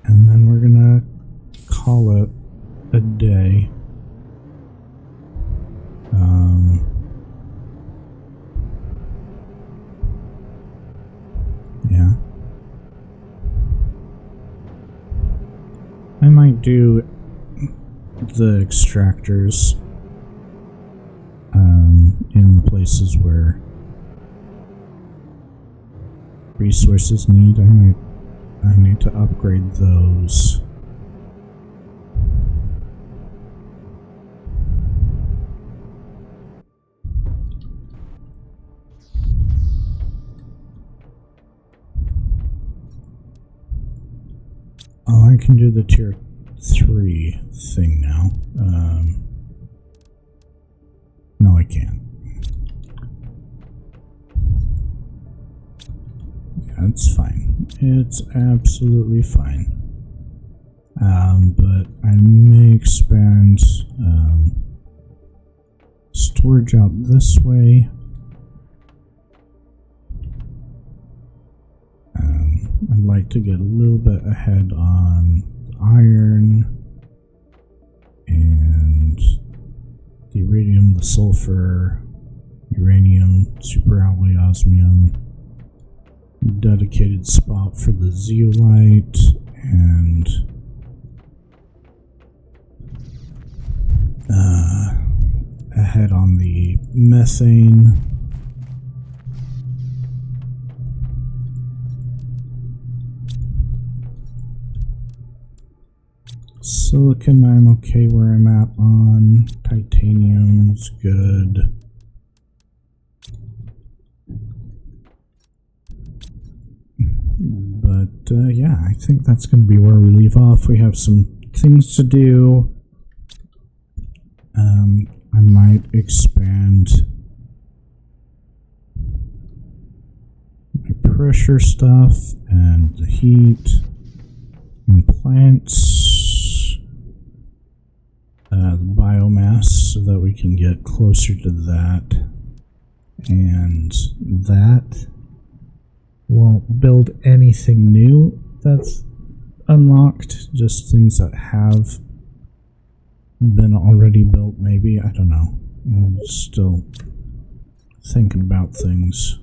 And then we're gonna call it a day. Yeah. I might do the extractors in the places where resources need. I need to upgrade those. Oh, I can do the tier 3 thing now. No, I can't. Yeah, it's fine. It's absolutely fine. But I may expand storage out this way. I'd like to get a little bit ahead on iron and the iridium, the sulfur, uranium, super alloy osmium, dedicated spot for the zeolite, and ahead on the methane. Silicon, I'm okay where I'm at on. Titanium's good. But yeah, I think that's going to be where we leave off. We have some things to do. I might expand my pressure stuff and the heat and plants. so that we can get closer to that. And that won't build anything new that's unlocked, just things that have been already built, maybe. I don't know. I'm still thinking about things.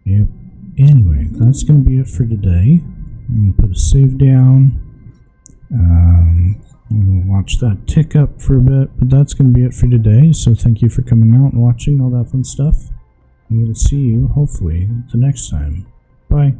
Yep. Anyway, that's going to be it for today. I'm going to put a save down. I'm going to watch that tick up for a bit, but that's going to be it for today. So thank you for coming out and watching all that fun stuff. I'm going to see you, hopefully, the next time. Bye.